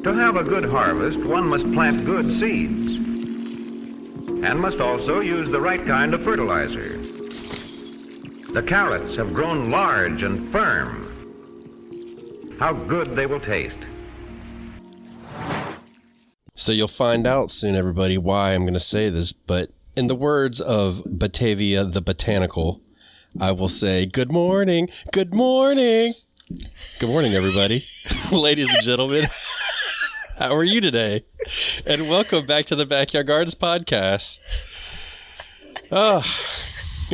To have a good harvest, one must plant good seeds and must also use the right kind of fertilizer. The carrots have grown large and firm. How good they will taste. So you'll find out soon, everybody, why I'm going to say this, but in the words of Batavia the Botanical, I will say, good morning, good morning. Good morning, everybody. Ladies and gentlemen, how are you today? And welcome back to the Backyard Gardens podcast. Oh,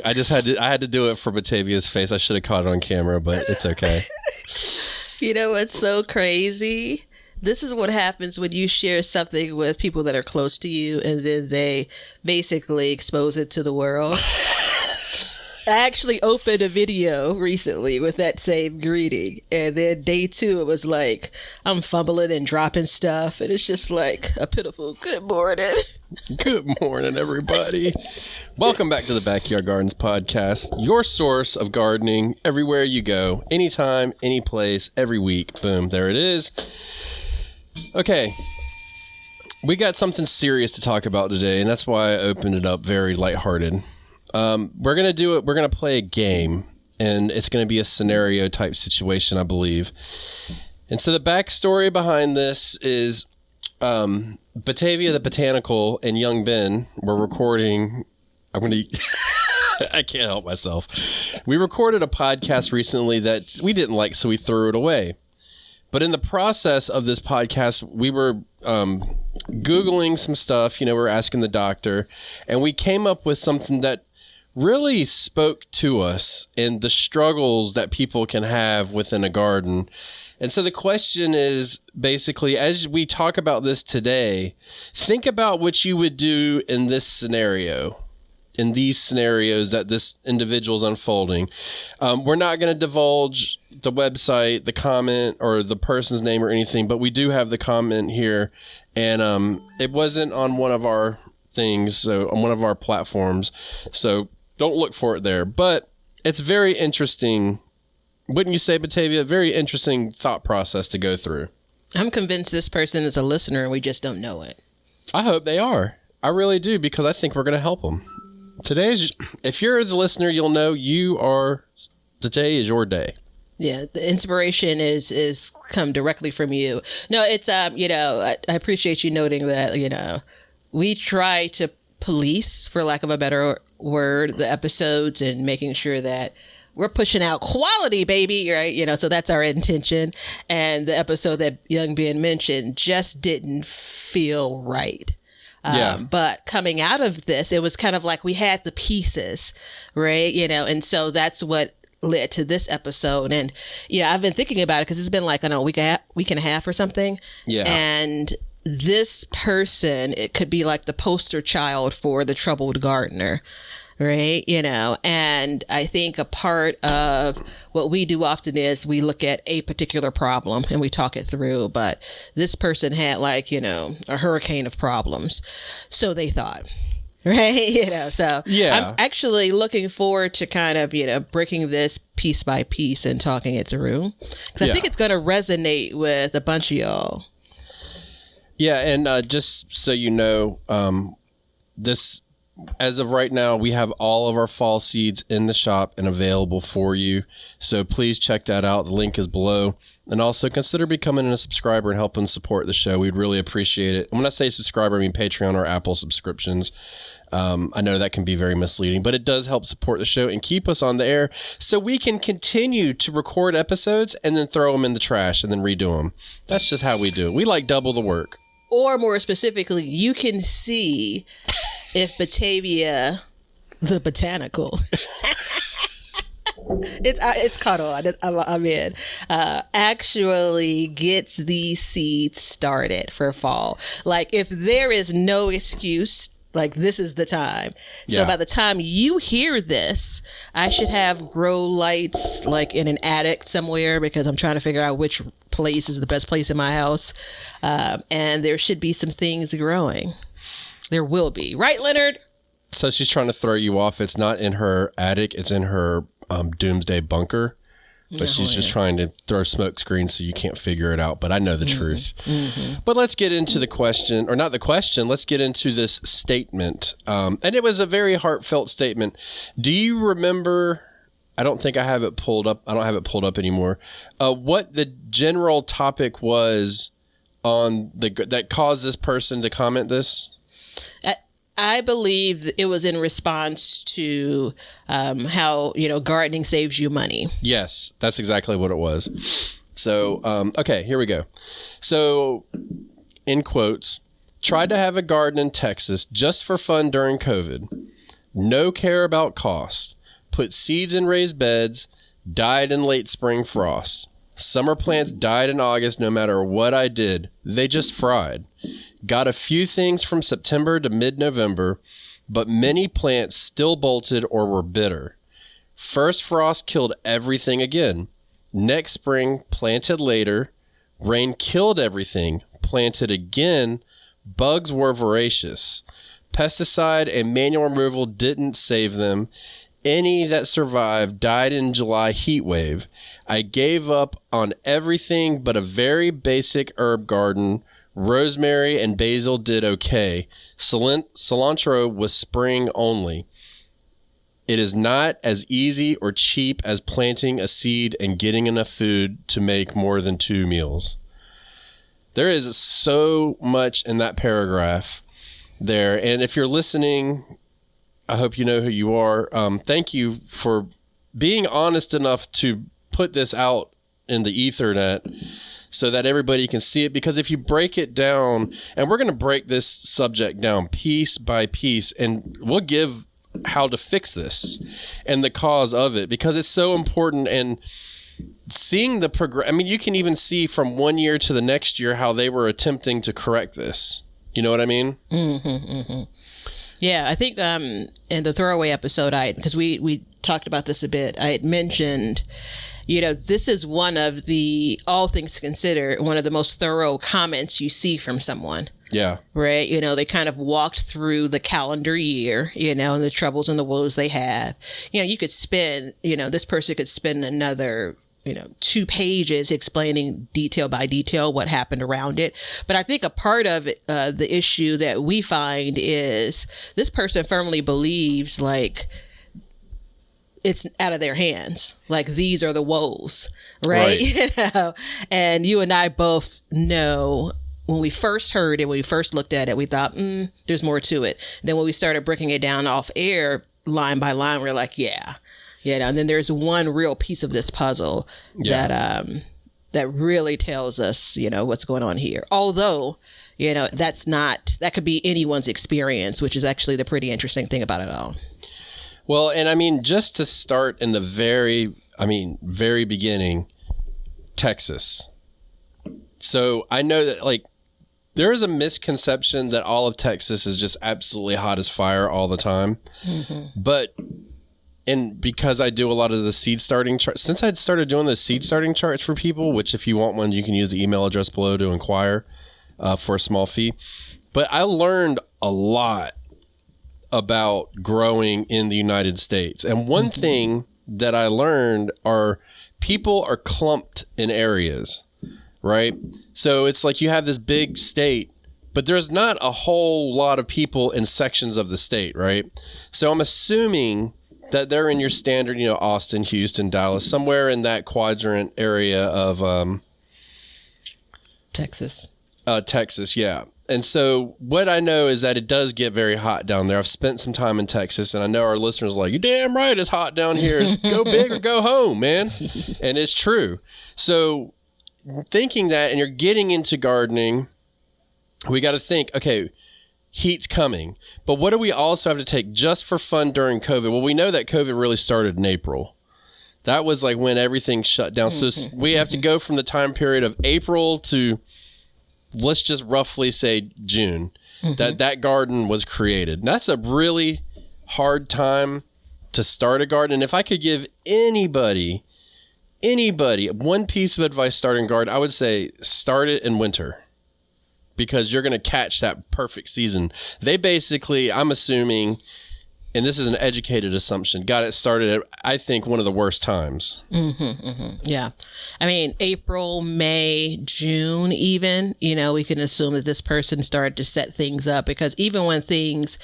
I had to do it for Batavia's face. I should have caught it on camera, but it's okay. You know what's so crazy? This is what happens when you share something with people that are close to you and then they basically expose it to the world. I actually opened a video recently with that same greeting, and then day 2 it was like I'm fumbling and dropping stuff, and it's just like a pitiful good morning. Good morning, everybody. Welcome back to the Backyard Gardens podcast, your source of gardening everywhere you go, anytime, any place, every week. Boom, there it is. Okay, we got something serious to talk about today, and that's why I opened it up very lighthearted. We're going to do it. We're going to play a game, and it's going to be a scenario type situation, I believe. And so the backstory behind this is Batavia the Botanical and young Ben were recording. I'm going to I can't help myself. We recorded a podcast recently that we didn't like, so we threw it away. But in the process of this podcast, we were Googling some stuff. You know, we were asking the doctor, and we came up with something that really spoke to us and the struggles that people can have within a garden. And so the question is basically, as we talk about this today, think about what you would do in this scenario, in these scenarios that this individual is unfolding. We're not going to divulge the website, the comment, or the person's name or anything, but we do have the comment here. And it wasn't on one of our things, so on one of our platforms. So don't look for it there. But it's very interesting. Wouldn't you say, Batavia? Very interesting thought process to go through. I'm convinced this person is a listener and we just don't know it. I hope they are. I really do, because I think we're going to help them. If you're the listener, you'll know today is your day. Yeah, the inspiration is come directly from you. No, it's, I appreciate you noting that, we try to police, for lack of a better word, the episodes and making sure that we're pushing out quality, baby, right? So that's our intention. And the episode that young Ben mentioned just didn't feel right. But coming out of this, it was kind of like we had the pieces, right? And so that's what led to this episode. And, I've been thinking about it because it's been like, a week and a half or something. Yeah. And this person, it could be like the poster child for the troubled gardener, right? And I think a part of what we do often is we look at a particular problem and we talk it through, but this person had a hurricane of problems. So they thought, right? So yeah. I'm actually looking forward to kind of, breaking this piece by piece and talking it through, because I think it's going to resonate with a bunch of y'all. Yeah. And just so you know, this, as of right now, we have all of our fall seeds in the shop and available for you. So please check that out. The link is below. And also consider becoming a subscriber and helping support the show. We'd really appreciate it. And when I say subscriber, I mean Patreon or Apple subscriptions. I know that can be very misleading, but it does help support the show and keep us on the air so we can continue to record episodes and then throw them in the trash and then redo them. That's just how we do it. We like double the work. Or more specifically, you can see if Batavia the Botanical it's caught on. I'm in. Actually gets these seeds started for fall. Like, if there is no excuse, like, this is the time. So by the time you hear this, I should have grow lights like in an attic somewhere, because I'm trying to figure out which place is the best place in my house. And there should be some things growing. There will be. Right, Leonard? So she's trying to throw you off. It's not in her attic. It's in her doomsday bunker. But she's just trying to throw smoke screens so you can't figure it out. But I know the truth. But let's get into the question, or not the question. Let's get into this statement. And it was a very heartfelt statement. Do you remember? I don't think I have it pulled up. I don't have it pulled up anymore. What the general topic was on that caused this person to comment this? I believe it was in response to how, gardening saves you money. Yes, that's exactly what it was. So, okay, here we go. So, in quotes, tried to have a garden in Texas just for fun during COVID. No care about cost. Put seeds in raised beds. Died in late spring frost. Summer plants died in August no matter what I did. They just fried. Got a few things from September to mid-November, but many plants still bolted or were bitter. First frost killed everything again. Next spring, planted later. Rain killed everything. Planted again. Bugs were voracious. Pesticide and manual removal didn't save them. Any that survived died in July heat wave. I gave up on everything but a very basic herb garden. Rosemary and basil did okay. Cilantro was spring only. It is not as easy or cheap as planting a seed and getting enough food to make more than 2 meals. There is so much in that paragraph there. And if you're listening, I hope you know who you are. Thank you for being honest enough to put this out in the Ethernet so that everybody can see it. Because if you break it down, and we're going to break this subject down piece by piece, and we'll give how to fix this and the cause of it, because it's so important. And seeing the I mean, you can even see from one year to the next year how they were attempting to correct this. You know what I mean? Yeah, I think in the throwaway episode, because we talked about this a bit, I had mentioned, this is one of the, all things considered, one of the most thorough comments you see from someone. Yeah. Right? They kind of walked through the calendar year, and the troubles and the woes they have. You could spend, this person could spend another 2 pages explaining detail by detail what happened around it. But I think a part of it, the issue that we find is this person firmly believes like it's out of their hands. Like these are the woes, right? And you and I both know when we first heard it, when we first looked at it, we thought, there's more to it. Then when we started breaking it down off air, line by line, we're like, yeah. And then there's one real piece of this puzzle that really tells us, what's going on here. Although, that could be anyone's experience, which is actually the pretty interesting thing about it all. Well, and I mean, just to start in the very beginning, Texas. So I know that there is a misconception that all of Texas is just absolutely hot as fire all the time. But and because I do a lot of the seed starting charts, since I'd started doing the seed starting charts for people, which if you want one, you can use the email address below to inquire for a small fee. But I learned a lot about growing in the United States. And one thing that I learned are people are clumped in areas, right? So it's like you have this big state, but there's not a whole lot of people in sections of the state, right? So I'm assuming that they're in your standard, Austin, Houston, Dallas, somewhere in that quadrant area of Texas. Texas, yeah. And so what I know is that it does get very hot down there. I've spent some time in Texas, and I know our listeners are like, you're damn right it's hot down here. It's go big or go home, man. And it's true. So thinking that, and you're getting into gardening, we got to think, okay, heat's coming. But what do we also have to take just for fun during COVID? Well, we know that COVID really started in April. That was like when everything shut down. So we have to go from the time period of April to, let's just roughly say June, that garden was created. And that's a really hard time to start a garden. And if I could give anybody one piece of advice starting a garden, I would say start it in winter, because you're going to catch that perfect season. They basically, I'm assuming, and this is an educated assumption, got it started at, I think, one of the worst times. Yeah. I mean, April, May, June, even, we can assume that this person started to set things up, because even when things,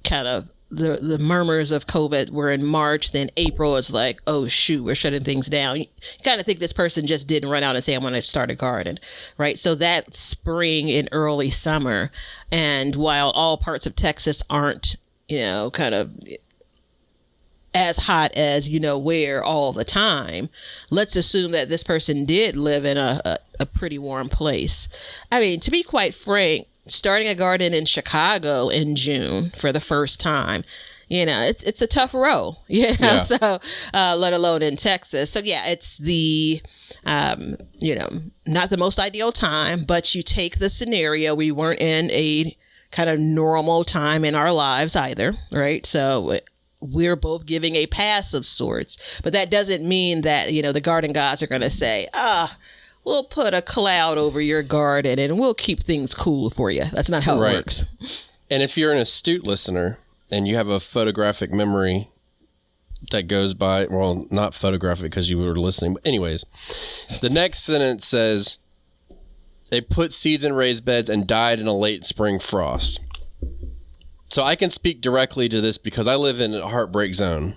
kind of the murmurs of COVID were in March, then April is like, oh, shoot, we're shutting things down. You kind of think this person just didn't run out and say, I'm going to start a garden, right? So that spring and early summer, and while all parts of Texas aren't, kind of as hot as where all the time, let's assume that this person did live in a pretty warm place. I mean, to be quite frank, starting a garden in Chicago in June for the first time, it's a tough row, so let alone in Texas. So yeah, it's the not the most ideal time, but you take the scenario, we weren't in a kind of normal time in our lives either, right? So we're both giving a pass of sorts, but that doesn't mean that the garden gods are going to say, we'll put a cloud over your garden and we'll keep things cool for you. That's not how it works. And if you're an astute listener and you have a photographic memory that goes by, well, not photographic because you were listening, but anyways, the next sentence says, they put seeds in raised beds and died in a late spring frost. So I can speak directly to this because I live in a heartbreak zone.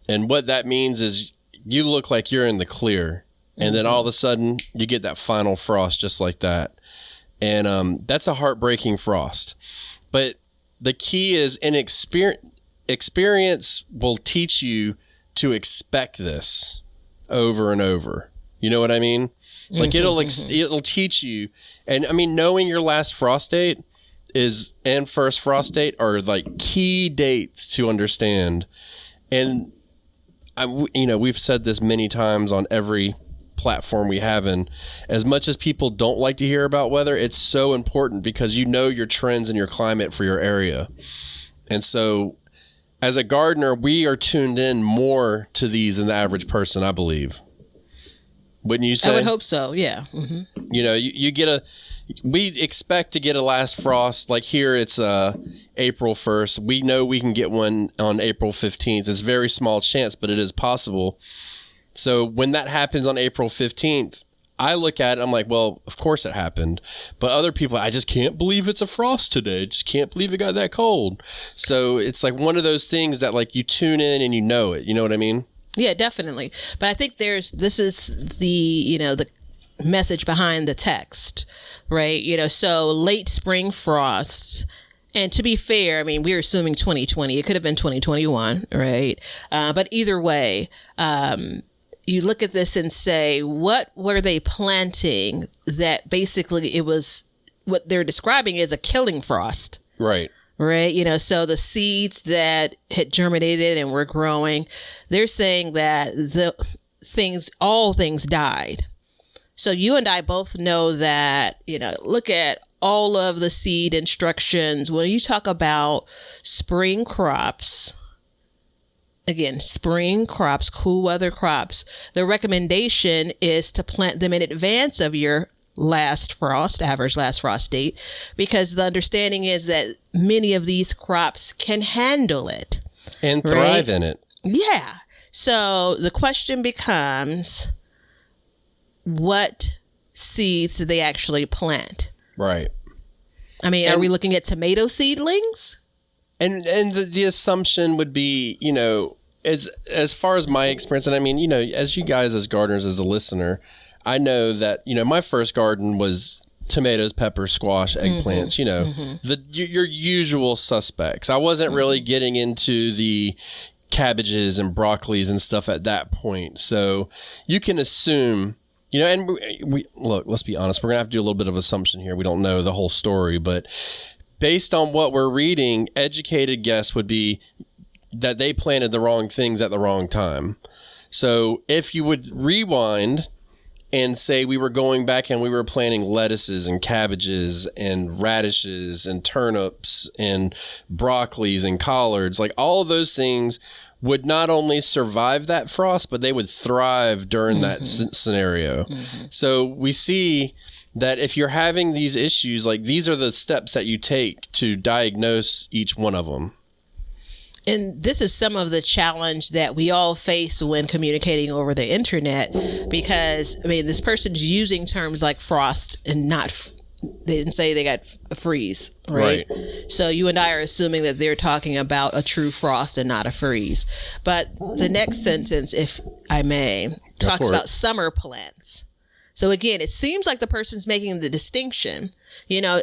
And what that means is you look like you're in the clear. And then all of a sudden, you get that final frost just like that. And that's a heartbreaking frost. But the key is experience will teach you to expect this over and over. You know what I mean? Like it'll teach you. And I mean, knowing your last frost date and first frost date are like key dates to understand. And we've said this many times on every platform we have, and as much as people don't like to hear about weather, it's so important because your trends and your climate for your area. And so as a gardener, we are tuned in more to these than the average person, I believe. Wouldn't you say? I would hope so, yeah. We expect to get a last frost. Like here, it's April 1st. We know we can get one on April 15th. It's a very small chance, but it is possible. So when that happens on April 15th, I look at it, I'm like, well, of course it happened. But other people, I just can't believe it's a frost today. Just can't believe it got that cold. So it's like one of those things that like you tune in and you know it. You know what I mean? Yeah, definitely. But I think this is the, the message behind the text, right? So late spring frosts. And to be fair, I mean, we're assuming 2020. It could have been 2021, right? But either way, you look at this and say, what were they planting that basically it was what they're describing is a killing frost. Right. Right. So the seeds that had germinated and were growing, they're saying that all things died. So you and I both know that, look at all of the seed instructions. When you talk about spring crops, again, spring crops, cool weather crops, the recommendation is to plant them in advance of your average last frost date, because the understanding is that many of these crops can handle it. And thrive in it. Yeah. So the question becomes, what seeds do they actually plant? Right. I mean, are we looking at tomato seedlings? And the assumption would be, as far as my experience, and I mean, as you guys as gardeners, as a listener, I know that, my first garden was tomatoes, peppers, squash, eggplants, your usual suspects. I wasn't really getting into the cabbages and broccolis and stuff at that point. So you can assume, and we look, let's be honest, we're going to have to do a little bit of assumption here. We don't know the whole story, but based on what we're reading, educated guess would be that they planted the wrong things at the wrong time. So if you would rewind and say we were going back and we were planting lettuces and cabbages and radishes and turnips and broccolis and collards, like all of those things would not only survive that frost, but they would thrive during that scenario. So we see that if you're having these issues, like these are the steps that you take to diagnose each one of them. And this is some of the challenge that we all face when communicating over the internet, because I mean, this person's using terms like frost and not, they didn't say they got a freeze, right? So you and I are assuming that they're talking about a true frost and not a freeze. But the next sentence, if I may, talks about summer plants. So again, it seems like the person's making the distinction. You know,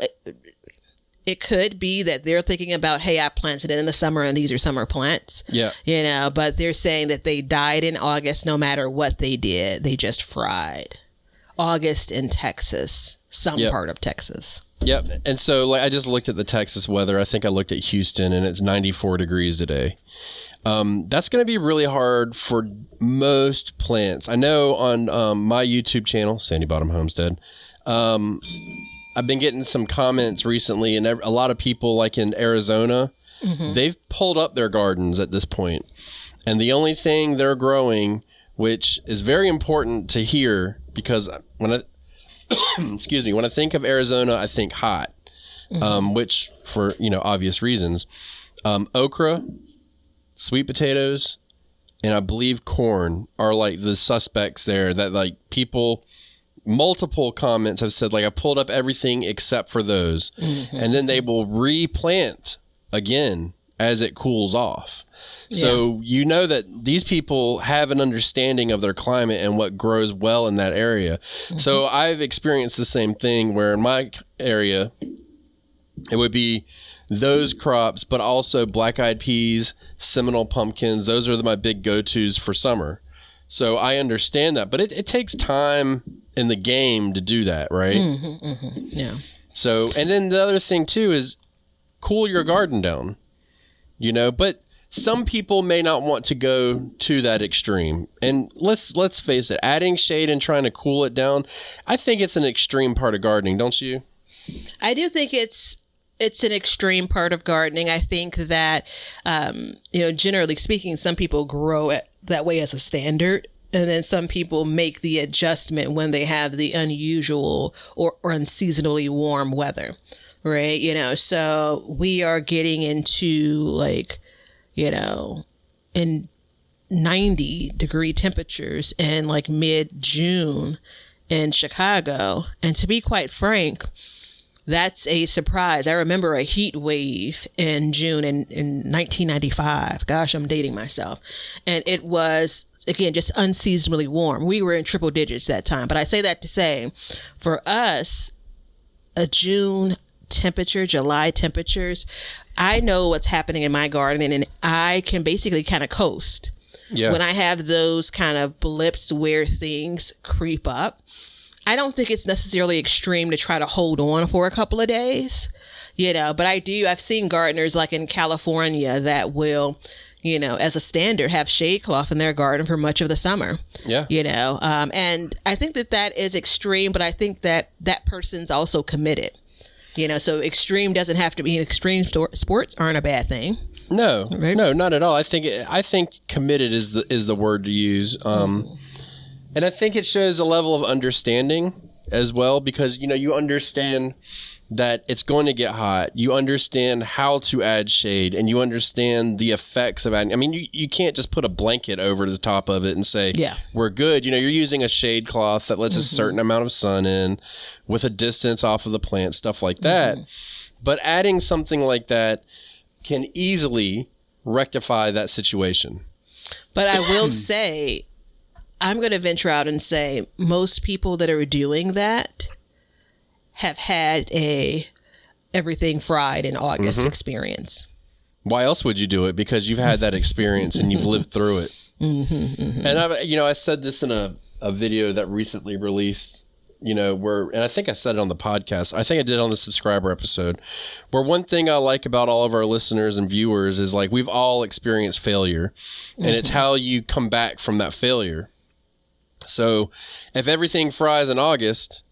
it could be that they're thinking about, hey, I planted it in the summer and these are summer plants. Yeah. You know, but they're saying that they died in August no matter what they did. They just fried. August in Texas, some part of Texas. Yep. And so like I just looked at the Texas weather. I think I looked at Houston and it's 94 degrees today. That's going to be really hard for most plants. I know on my YouTube channel, Sandy Bottom Homestead, I've been getting some comments recently, and a lot of people like in Arizona, they've pulled up their gardens at this point. And the only thing they're growing, which is very important to hear, because when I, excuse me, when I think of Arizona, I think hot, which for, you know, obvious reasons, okra, sweet potatoes, and I believe corn are like the suspects there that like people... Multiple comments have said, like, I pulled up everything except for those. And then they will replant again as it cools off. So you know that these people have an understanding of their climate and what grows well in that area. So I've experienced the same thing where in my area, it would be those crops, but also black-eyed peas, Seminole pumpkins. Those are my big go-tos for summer. So I understand that, but it takes time in the game to do that, right? Yeah. So, and then the other thing too is cool your garden down, you know, but some people may not want to go to that extreme. And let's face it, adding shade and trying to cool it down, I think it's an extreme part of gardening, don't you? I do think it's an extreme part of gardening. I think that, you know, generally speaking, some people grow it that way as a standard. And then some people make the adjustment when they have the unusual or unseasonably warm weather, right? You know, so we are getting into like, you know, in 90-degree temperatures in like mid-June in Chicago. And to be quite frank, that's a surprise. I remember a heat wave in June in 1995. Gosh, I'm dating myself. And it was, again, just unseasonably warm. We were in triple digits that time. But I say that to say, for us, a June temperature, July temperatures, I know what's happening in my garden, and I can basically kind of coast. Yeah. When I have those kind of blips where things creep up, I don't think it's necessarily extreme to try to hold on for a couple of days, you know, but I've seen gardeners like in California that will, you know, as a standard, have shade cloth in their garden for much of the summer. Yeah. You know, and I think that is extreme, but I think that person's also committed, you know, so extreme doesn't have to be extreme. Sports aren't a bad thing. No, right? No, not at all. I think committed is the word to use. And I think it shows a level of understanding as well, because, you know, you understand that it's going to get hot. You understand how to add shade, and you understand the effects of adding. I mean, you can't just put a blanket over the top of it and say, we're good. You know, you're using a shade cloth that lets a certain amount of sun in with a distance off of the plant, stuff like that. But adding something like that can easily rectify that situation. But I will say, I'm going to venture out and say most people that are doing that have had a everything fried in August experience. Why else would you do it? Because you've had that experience and you've lived through it. And I said this in a video that recently released, you know, and I think I said it on the podcast. I think I did on the subscriber episode, where one thing I like about all of our listeners and viewers is like, we've all experienced failure, and it's how you come back from that failure. So if everything fries in August,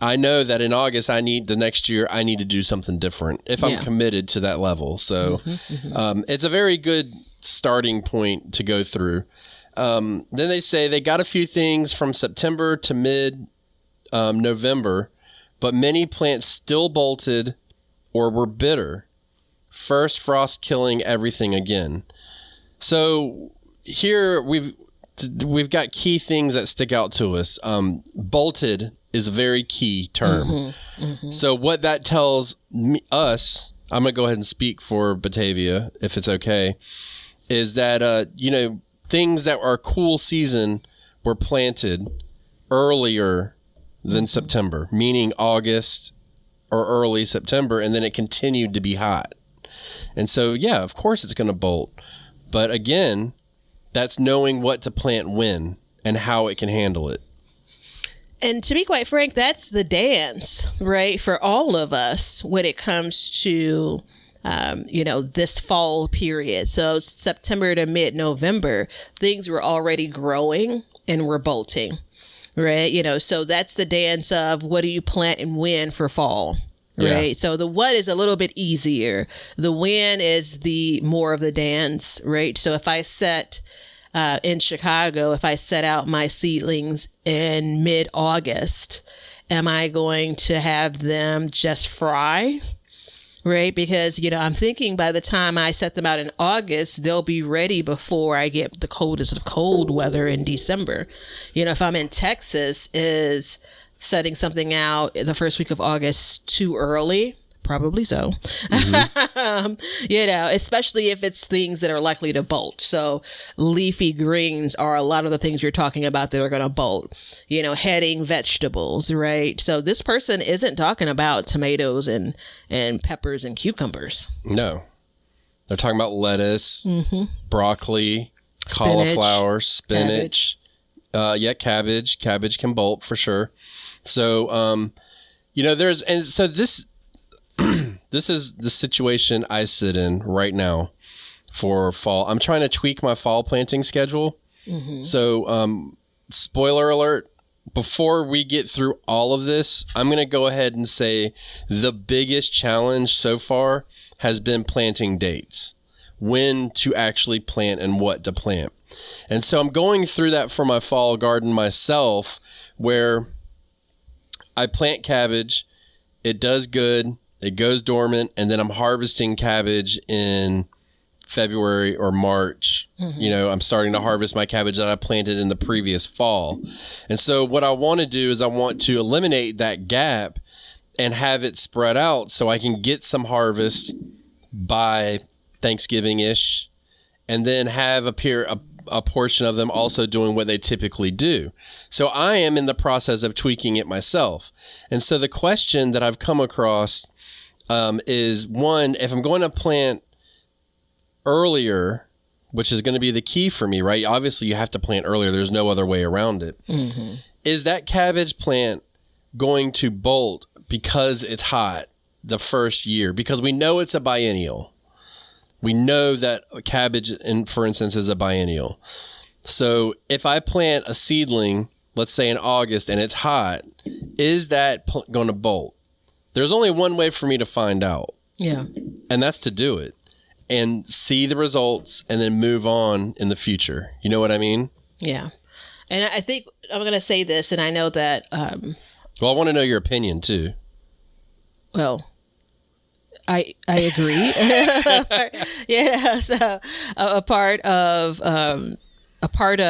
I know that in August, the next year, I need to do something different if I'm committed to that level. So it's a very good starting point to go through. Then they say they got a few things from September to mid-November, but many plants still bolted or were bitter first frost killing everything again. So here we've got key things that stick out to us. Bolted is a very key term. So what that tells us, I'm going to go ahead and speak for Batavia, if it's okay, is that, things that are cool season were planted earlier than September, meaning August or early September, and then it continued to be hot. And so, yeah, of course it's going to bolt. But again, that's knowing what to plant when and how it can handle it. And to be quite frank, that's the dance, right, for all of us when it comes to, this fall period. So September to mid-November, things were already growing and were bolting, right? So that's the dance of what do you plant and when for fall, right? Yeah. So the what is a little bit easier. The when is the more of the dance, right? So if I set... in Chicago, if I set out my seedlings in mid-August, am I going to have them just fry? Right? Because, I'm thinking by the time I set them out in August, they'll be ready before I get the coldest of cold weather in December. If I'm in Texas, is setting something out the first week of August too early? Probably so. Especially if it's things that are likely to bolt. So leafy greens are a lot of the things you're talking about that are going to bolt, heading vegetables, right? So this person isn't talking about tomatoes and peppers and cucumbers. No, they're talking about lettuce, broccoli, cauliflower, spinach. Cabbage. Cabbage can bolt for sure. So, this is the situation I sit in right now for fall. I'm trying to tweak my fall planting schedule. So, spoiler alert, before we get through all of this, I'm going to go ahead and say the biggest challenge so far has been planting dates, when to actually plant and what to plant. And so I'm going through that for my fall garden myself, where I plant cabbage, it does good, it goes dormant, and then I'm harvesting cabbage in February or March. I'm starting to harvest my cabbage that I planted in the previous fall. And so what I want to do is I want to eliminate that gap and have it spread out so I can get some harvest by Thanksgiving-ish, and then have a portion of them also doing what they typically do. So I am in the process of tweaking it myself. And so the question that I've come across is, one, if I'm going to plant earlier, which is going to be the key for me, right? Obviously, you have to plant earlier. There's no other way around it. Is that cabbage plant going to bolt because it's hot the first year? Because we know it's a biennial. We know that cabbage, for instance, is a biennial. So if I plant a seedling, let's say in August, and it's hot, is that going to bolt? There's only one way for me to find out. Yeah. And that's to do it and see the results and then move on in the future. You know what I mean? Yeah. And I think I'm going to say this, and I know that... well, I want to know your opinion, too. Well... I agree. So a part of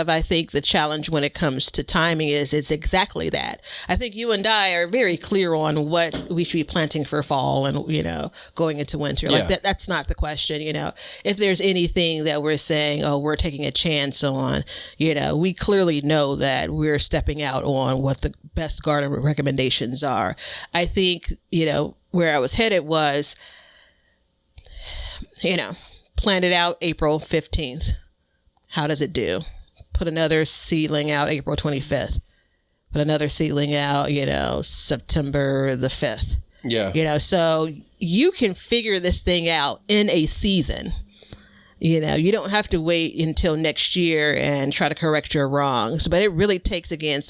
I think the challenge when it comes to timing is exactly that. I think you and I are very clear on what we should be planting for fall and going into winter. Yeah. Like that's not the question. If there's anything that we're saying, oh, we're taking a chance on, we clearly know that we're stepping out on what the best garden recommendations are. I think where I was headed was, plant it out April 15th. How does it do? Put another seedling out April 25th. Put another seedling out, September the 5th. Yeah. So you can figure this thing out in a season. You don't have to wait until next year and try to correct your wrongs, but it really takes, again,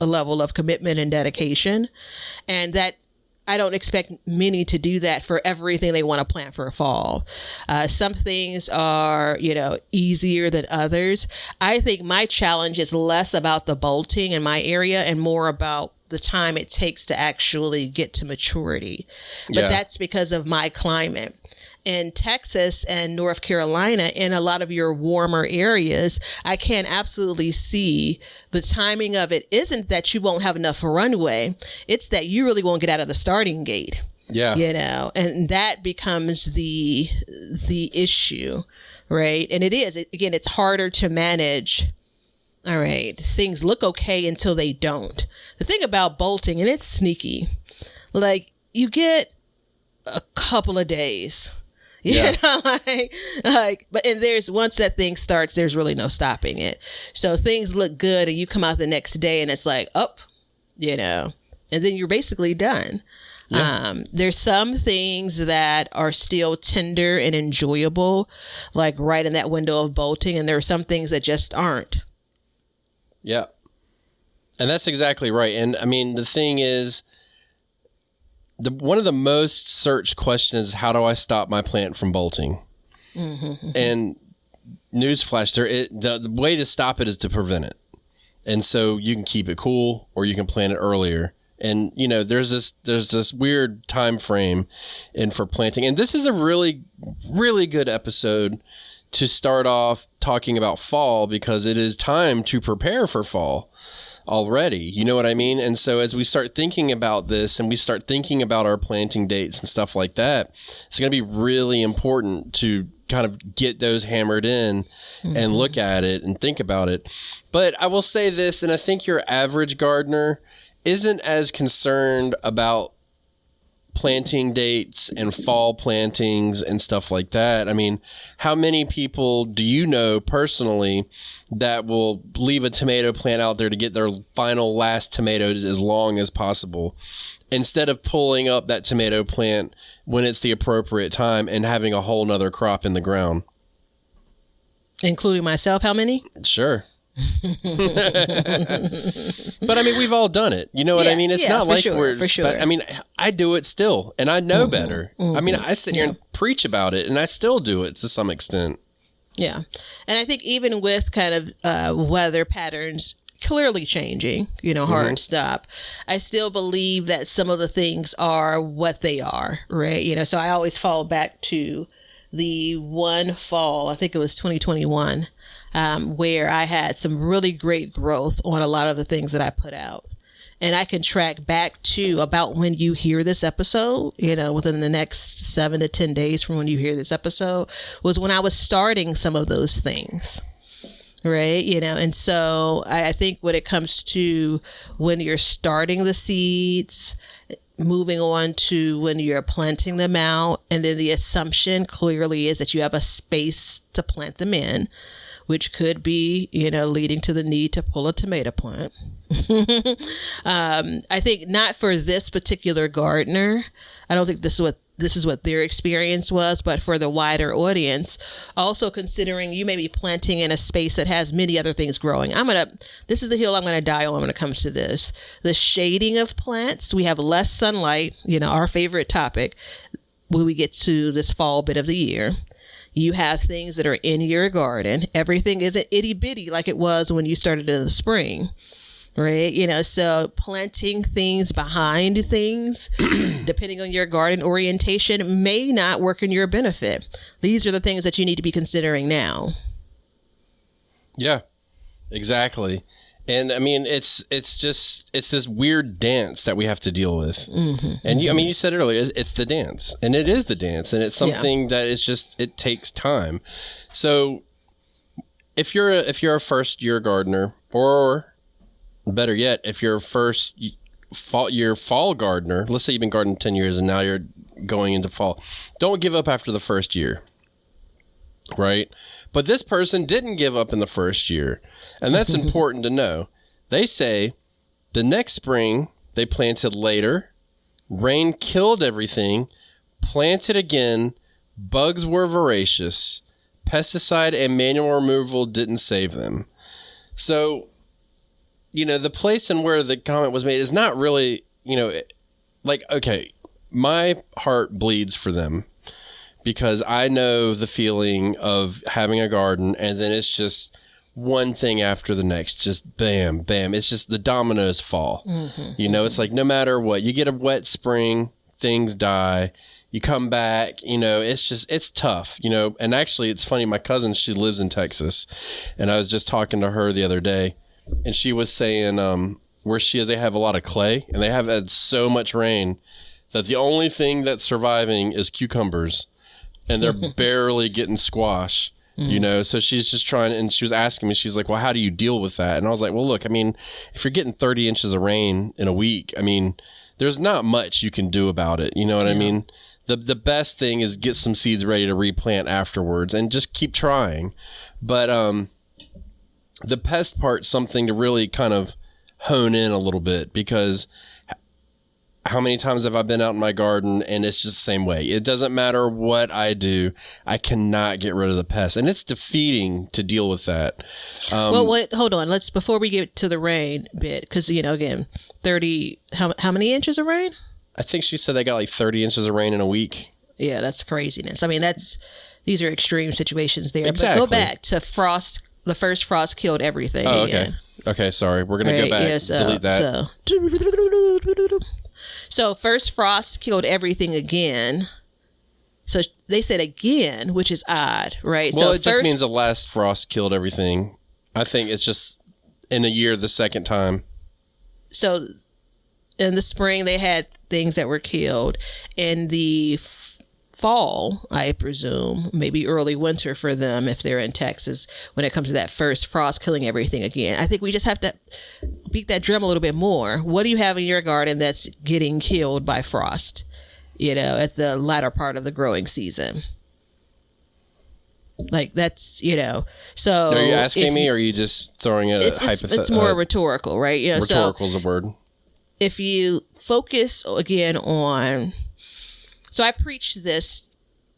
a level of commitment and dedication. And that I don't expect many to do that for everything they want to plant for fall. Some things are, easier than others. I think my challenge is less about the bolting in my area and more about the time it takes to actually get to maturity. But that's because of my climate. in Texas and North Carolina, in a lot of your warmer areas, I can absolutely see the timing of it isn't that you won't have enough runway. It's that you really won't get out of the starting gate. Yeah. And that becomes the issue, right? And it is, again, it's harder to manage. All right, things look okay until they don't. The thing about bolting, and it's sneaky, like you get a couple of days. Yeah. But there's once that thing starts, there's really no stopping it. So things look good and you come out the next day and it's like, and then you're basically done. Yeah. There's some things that are still tender and enjoyable, like right in that window of bolting. And there are some things that just aren't. Yeah. And that's exactly right. And I mean, the thing is, one of the most searched questions is, how do I stop my plant from bolting? Mm-hmm. And newsflash, the way to stop it is to prevent it. And so you can keep it cool or you can plant it earlier. And, there's this weird time frame for planting. And this is a really, really good episode to start off talking about fall, because it is time to prepare for fall already. You know what I mean? And so as we start thinking about this and we start thinking about our planting dates and stuff like that, it's going to be really important to kind of get those hammered in and look at it and think about it. But I will say this, and I think your average gardener isn't as concerned about planting dates and fall plantings and stuff like that. I mean, how many people do you know personally that will leave a tomato plant out there to get their final last tomato as long as possible, instead of pulling up that tomato plant when it's the appropriate time and having a whole nother crop in the ground? Including myself, how many? Sure. But I mean, we've all done it. You know what I mean? It's not like we're for sure. I mean, I do it still, and I know better. I mean, I sit here and preach about it, and I still do it to some extent. Yeah. And I think even with kind of weather patterns clearly changing, hard stop, I still believe that some of the things are what they are, right? So I always fall back to the one fall, I think it was 2021, where I had some really great growth on a lot of the things that I put out. And I can track back to about when you hear this episode, within the next 7 to 10 days from when you hear this episode, was when I was starting some of those things. Right. And so I think when it comes to when you're starting the seeds, moving on to when you're planting them out, and then the assumption clearly is that you have a space to plant them in, which could be, leading to the need to pull a tomato plant. I think not for this particular gardener. I don't think this is what their experience was, but for the wider audience, also considering you may be planting in a space that has many other things growing. This is the hill I'm going to die on when it comes to this. The shading of plants. We have less sunlight, our favorite topic, when we get to this fall bit of the year. You have things that are in your garden. Everything isn't itty bitty like it was when you started in the spring. Right. So planting things behind things, depending on your garden orientation, may not work in your benefit. These are the things that you need to be considering now. Yeah, exactly. And I mean, it's this weird dance that we have to deal with. Mm-hmm. And you said it earlier, it's the dance, and it is the dance, and it's something that is just, it takes time. So if you're a first year gardener, or better yet, if you're a fall gardener, let's say you've been gardening 10 years and now you're going into fall, don't give up after the first year, right? But this person didn't give up in the first year, and that's important to know. They say the next spring they planted later, rain killed everything, planted again, bugs were voracious, pesticide and manual removal didn't save them. So the place and where the comment was made is not really, okay, my heart bleeds for them, because I know the feeling of having a garden and then it's just one thing after the next, just bam, bam. It's just the dominoes fall. Mm-hmm. It's like no matter what, you get a wet spring, things die. You come back, it's tough, and actually it's funny. My cousin, she lives in Texas, and I was just talking to her the other day, and she was saying, where she is, they have a lot of clay, and they have had so much rain that the only thing that's surviving is cucumbers, and they're barely getting squash, so she's just trying, and she was asking me, she's like, well, how do you deal with that? And I was like, well, look, I mean, if you're getting 30 inches of rain in a week, I mean, there's not much you can do about it. You know what I mean? The best thing is get some seeds ready to replant afterwards and just keep trying. But the pest part's something to really kind of hone in a little bit, because how many times have I been out in my garden and it's just the same way? It doesn't matter what I do, I cannot get rid of the pests, and it's defeating to deal with that. Well, wait, hold on. Let's, before we get to the rain bit, because again, 30. How many inches of rain? I think she said they got like 30 inches of rain in a week. Yeah, that's craziness. I mean, these are extreme situations there. Exactly. But go back to frost. The first frost killed everything. Oh, again. Okay, sorry. We're going to go back. Yeah, delete that. So first frost killed everything again. So they said again, which is odd, right? Well, so it just means the last frost killed everything. I think it's just in a year the second time. So in the spring, they had things that were killed. In the fall, I presume, maybe early winter for them if they're in Texas, when it comes to that first frost killing everything again. I think we just have to beat that drum a little bit more. What do you have in your garden that's getting killed by frost, at the latter part of the growing season? Like, that's, so... Are you asking me, or are you just throwing a hypothetical? It's more rhetorical, right? Rhetorical is a word. If you focus again on... So I preach this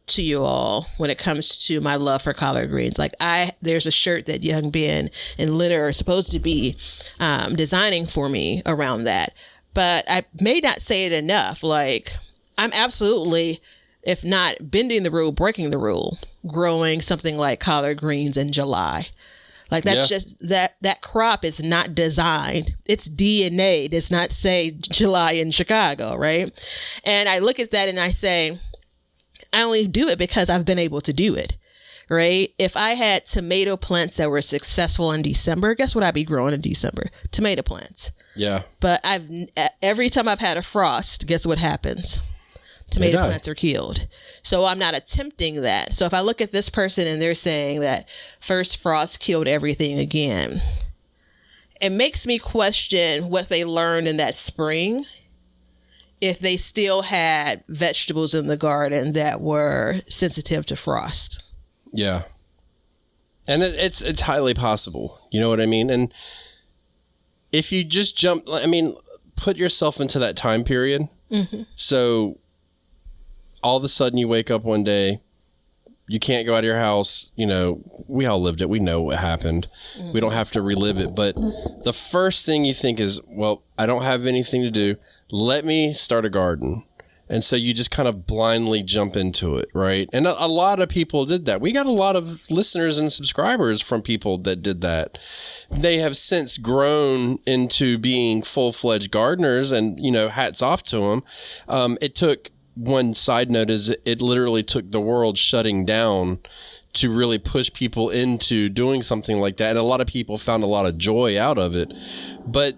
to you all when it comes to my love for collard greens. Like, there's a shirt that young Ben and Leonard are supposed to be designing for me around that. But I may not say it enough. Like, I'm absolutely, if not bending the rule, breaking the rule, growing something like collard greens in July. Like, that's just that crop is not designed. Its DNA does not say July in Chicago, right? And I look at that and I say, I only do it because I've been able to do it, right? If I had tomato plants that were successful in December, guess what I'd be growing in December? Tomato plants. Yeah. But every time I've had a frost, guess what happens? Tomato plants are killed. So I'm not attempting that. So if I look at this person and they're saying that first frost killed everything again, it makes me question what they learned in that spring, if they still had vegetables in the garden that were sensitive to frost. Yeah. And it's highly possible. You know what I mean? And if you just put yourself into that time period. Mm-hmm. So all of a sudden you wake up one day, you can't go out of your house. We all lived it. We know what happened. Mm-hmm. We don't have to relive it. But the first thing you think is, well, I don't have anything to do. Let me start a garden. And so you just kind of blindly jump into it, right? And a lot of people did that. We got a lot of listeners and subscribers from people that did that. They have since grown into being full-fledged gardeners, and, hats off to them. It took... One side note is it literally took the world shutting down to really push people into doing something like that. And a lot of people found a lot of joy out of it. But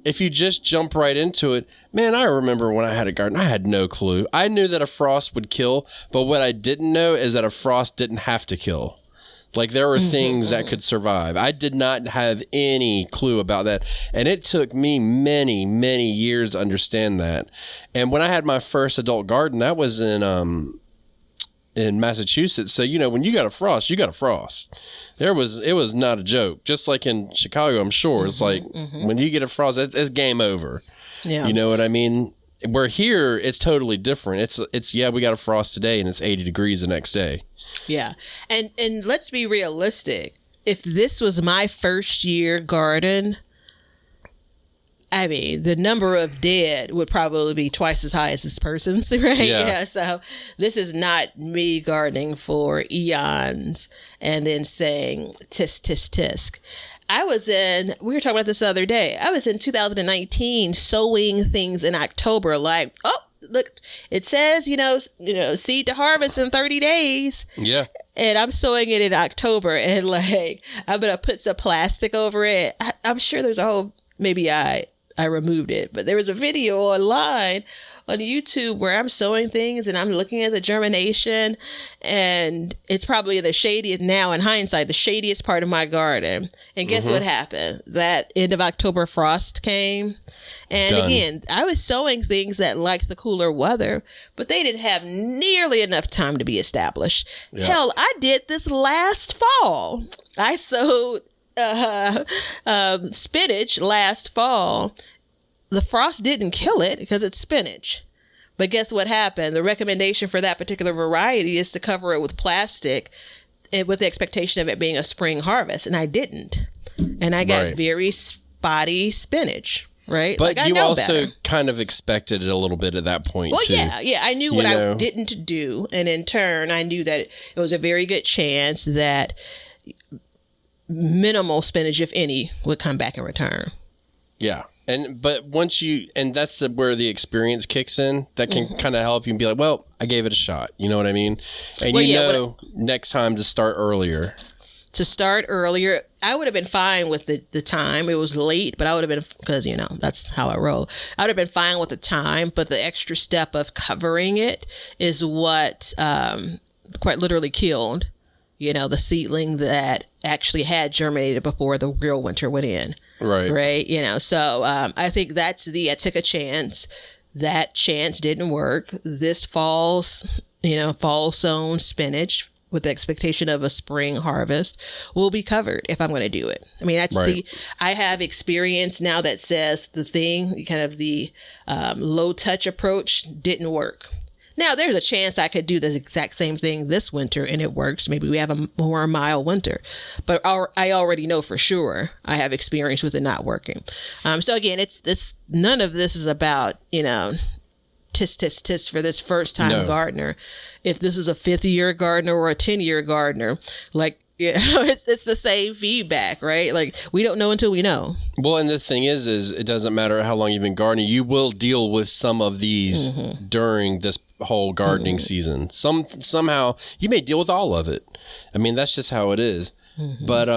if you just jump right into it, man, I remember when I had a garden, I had no clue. I knew that a frost would kill, but what I didn't know is that a frost didn't have to kill. Like, there were things that could survive. I did not have any clue about that. And it took me many, many years to understand that. And when I had my first adult garden, that was in Massachusetts. So, when you got a frost, you got a frost. It was not a joke. Just like in Chicago, I'm sure. It's like, when you get a frost, it's game over. Yeah. You know what I mean? Where here, it's totally different. It's we got a frost today and it's 80 degrees the next day. Yeah. And let's be realistic. If this was my first year garden, I mean, the number of dead would probably be twice as high as this person's, right? Yeah. So this is not me gardening for eons and then saying tisk, tisk, tisk. We were talking about this the other day. I was in 2019 sowing things in October, like, oh, look, it says, seed to harvest in 30 days. Yeah. And I'm sowing it in October, and like, I'm going to put some plastic over it. I'm sure there's a whole, maybe I removed it, but there was a video online on YouTube where I'm sowing things and I'm looking at the germination, and it's probably the shadiest, now in hindsight, the shadiest part of my garden. And guess what happened? That end of October frost came. And Done. again, I was sowing things that liked the cooler weather, but they didn't have nearly enough time to be established. Yeah. Hell, I did this last fall. I sowed spinach last fall. The frost didn't kill it because it's spinach. But guess what happened? The recommendation for that particular variety is to cover it with plastic, and with the expectation of it being a spring harvest. And I didn't. And I got very spotty spinach. Right. But like, you also better. kind of expected it a little bit at that point, well, too. Yeah. I knew what I didn't do. And in turn, I knew that it was a very good chance that minimal spinach, if any, would come back in return. Yeah. But once and that's where the experience kicks in, that can kind of help you and be like, well, I gave it a shot. You know what I mean? And next time to start earlier. I would have been fine with the time. It was late, but I would have been, because, that's how I roll. I would have been fine with the time, but the extra step of covering it is what quite literally killed, the seedling that actually had germinated before the real winter went in. Right. So I think I took a chance. That chance didn't work. This fall's, fall sown spinach with the expectation of a spring harvest will be covered if I'm going to do it. I mean, I have experience now that says the low touch approach didn't work. Now, there's a chance I could do the exact same thing this winter and it works. Maybe we have a more mild winter, but I already know for sure I have experience with it not working. So again, it's none of this is about, tis for this first time gardener. If this is a 5th-year gardener or a 10-year gardener, it's the same feedback, right? Like, we don't know until we know. Well, and the thing is it doesn't matter how long you've been gardening. You will deal with some of these during this whole gardening season. Somehow you may deal with all of it. I mean, that's just how it is. But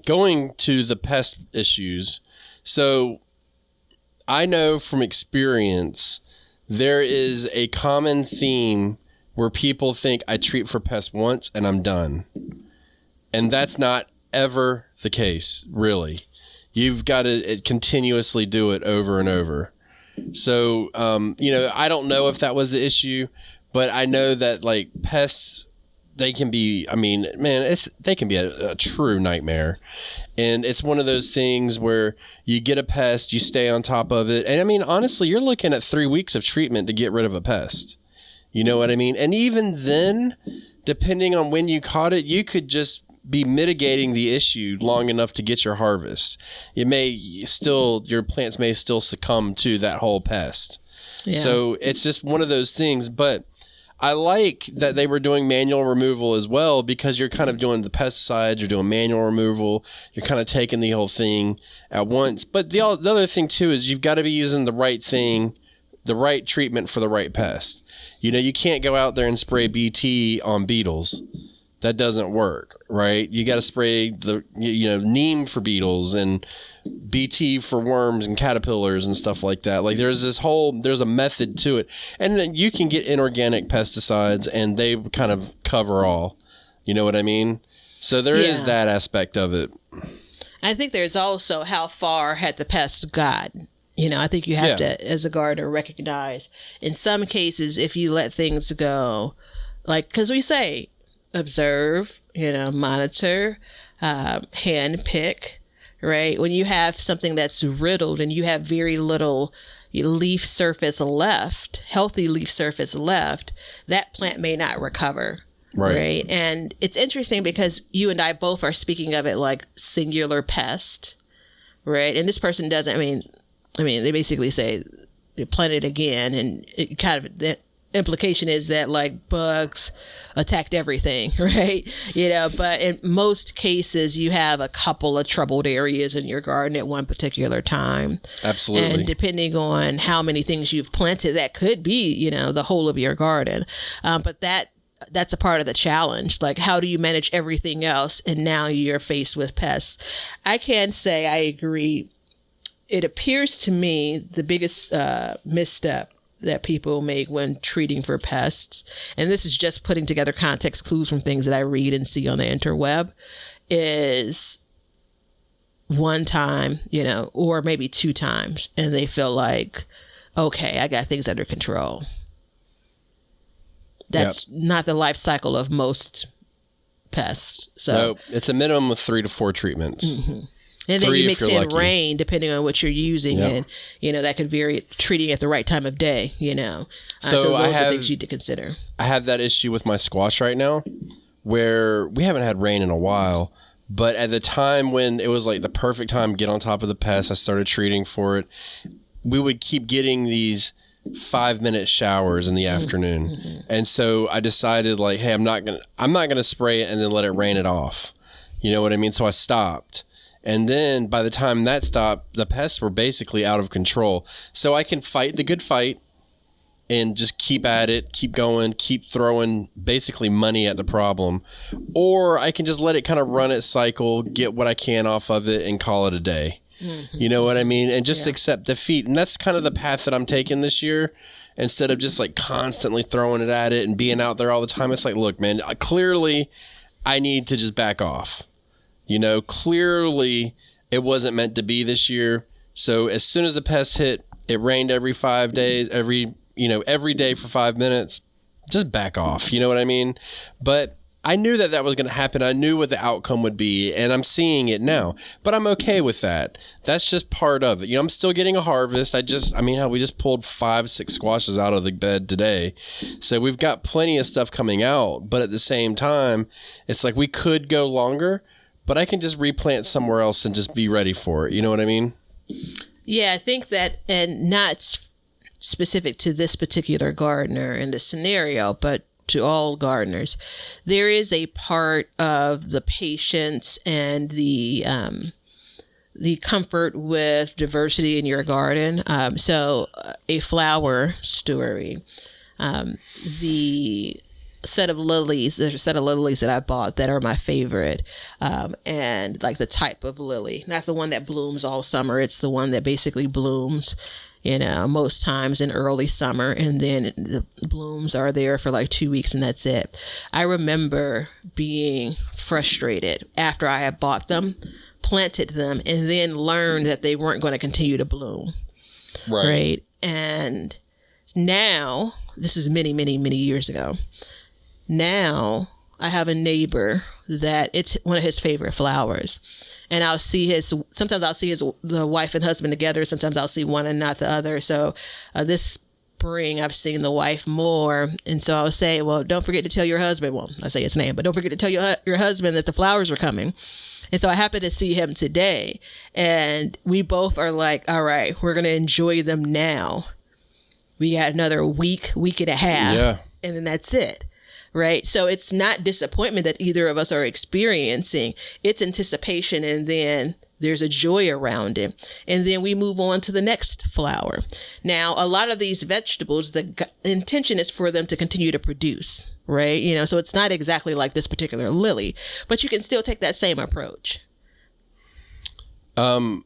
going to the pest issues, so I know from experience there is a common theme where people think I treat for pests once and I'm done. And that's not ever the case, really. You've got to continuously do it over and over. So, I don't know if that was the issue, but I know that like pests, they can be, they can be a true nightmare. And it's one of those things where you get a pest, you stay on top of it. And honestly, you're looking at 3 weeks of treatment to get rid of a pest. You know what I mean? And even then, depending on when you caught it, you could just be mitigating the issue long enough to get your harvest. Your plants may still succumb to that whole pest. Yeah. So it's just one of those things. But I like that they were doing manual removal as well, because you're kind of doing the pesticides, you're doing manual removal, you're kind of taking the whole thing at once. But the other thing too is you've got to be using the right thing, the right treatment for the right pest. You can't go out there and spray BT on beetles. That doesn't work, right? You got to spray the neem for beetles and BT for worms and caterpillars and stuff like that. Like there's a method to it. And then you can get inorganic pesticides and they kind of cover all. You know what I mean? So there is that aspect of it. I think there's also how far had the pest got. I think you have to, as a gardener, recognize in some cases, if you let things go, because we say, observe, monitor, hand pick, right? When you have something that's riddled and you have very little leaf surface left, healthy leaf surface left, that plant may not recover. Right. And it's interesting because you and I both are speaking of it like singular pest, right? And this person doesn't, they basically say, plant it again, and it kind of, implication is that like bugs attacked everything, right? But in most cases you have a couple of troubled areas in your garden at one particular time. Absolutely. And depending on how many things you've planted, that could be, the whole of your garden. But that's a part of the challenge. Like, how do you manage everything else? And now you're faced with pests. I can say I agree. It appears to me the biggest misstep that people make when treating for pests, and this is just putting together context clues from things that I read and see on the interweb, is one time, or maybe two times, and they feel like, okay, I got things under control. That's not the life cycle of most pests. So no, it's a minimum of 3 to 4 treatments. Mm-hmm. And then you mix in rain depending on what you're using. Yep. And, that could vary, treating at the right time of day, So those are things you need to consider. I have that issue with my squash right now where we haven't had rain in a while. But at the time when it was like the perfect time to get on top of the pest, I started treating for it. We would keep getting these 5-minute showers in the afternoon. Mm-hmm. And so I decided like, hey, I'm not gonna spray it and then let it rain it off. You know what I mean? So I stopped. And then by the time that stopped, the pests were basically out of control. So I can fight the good fight and just keep at it, keep going, keep throwing basically money at the problem. Or I can just let it kind of run its cycle, get what I can off of it, and call it a day. Mm-hmm. You know what I mean? And just accept defeat. And that's kind of the path that I'm taking this year. Instead of just like constantly throwing it at it and being out there all the time, it's like, look, man, clearly I need to just back off. Clearly it wasn't meant to be this year. So as soon as the pest hit, it rained every 5 days, every day for 5 minutes, just back off. You know what I mean? But I knew that was going to happen. I knew what the outcome would be, and I'm seeing it now. But I'm okay with that. That's just part of it. I'm still getting a harvest. We just pulled 5-6 squashes out of the bed today. So we've got plenty of stuff coming out. But at the same time, it's like we could go longer, but I can just replant somewhere else and just be ready for it. You know what I mean? Yeah, I think that, and not specific to this particular gardener in this scenario, but to all gardeners, there is a part of the patience and the comfort with diversity in your garden. So a flower story, there's a set of lilies that I bought that are my favorite. And like the type of lily, not the one that blooms all summer. It's the one that basically blooms, most times in early summer, and then the blooms are there for like 2 weeks and that's it. I remember being frustrated after I had bought them, planted them, and then learned that they weren't going to continue to bloom. Right. And now, this is many, many, many years ago. Now I have a neighbor that it's one of his favorite flowers. And sometimes I'll see the wife and husband together. Sometimes I'll see one and not the other. So this spring I've seen the wife more. And so I'll say, well, don't forget to tell your husband. Well, I say his name, but don't forget to tell your husband that the flowers are coming. And so I happened to see him today. And we both are like, all right, we're going to enjoy them now. We got another week and a half. Yeah. And then that's it. Right. So it's not disappointment that either of us are experiencing. It's anticipation. And then there's a joy around it. And then we move on to the next flower. Now, a lot of these vegetables, the intention is for them to continue to produce. Right. So it's not exactly like this particular lily, but you can still take that same approach. My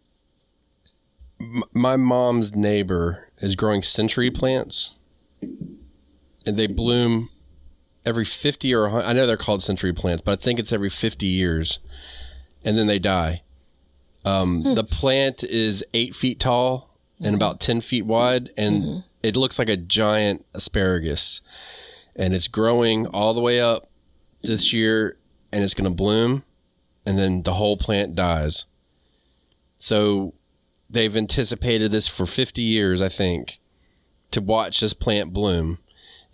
mom's neighbor is growing century plants, and they bloom every 50 or 100, I know they're called century plants, but I think it's every 50 years, and then they die. The plant is 8 feet tall and about 10 feet wide, and it looks like a giant asparagus, and it's growing all the way up this year, and it's going to bloom, and then the whole plant dies. So they've anticipated this for 50 years, I think, to watch this plant bloom.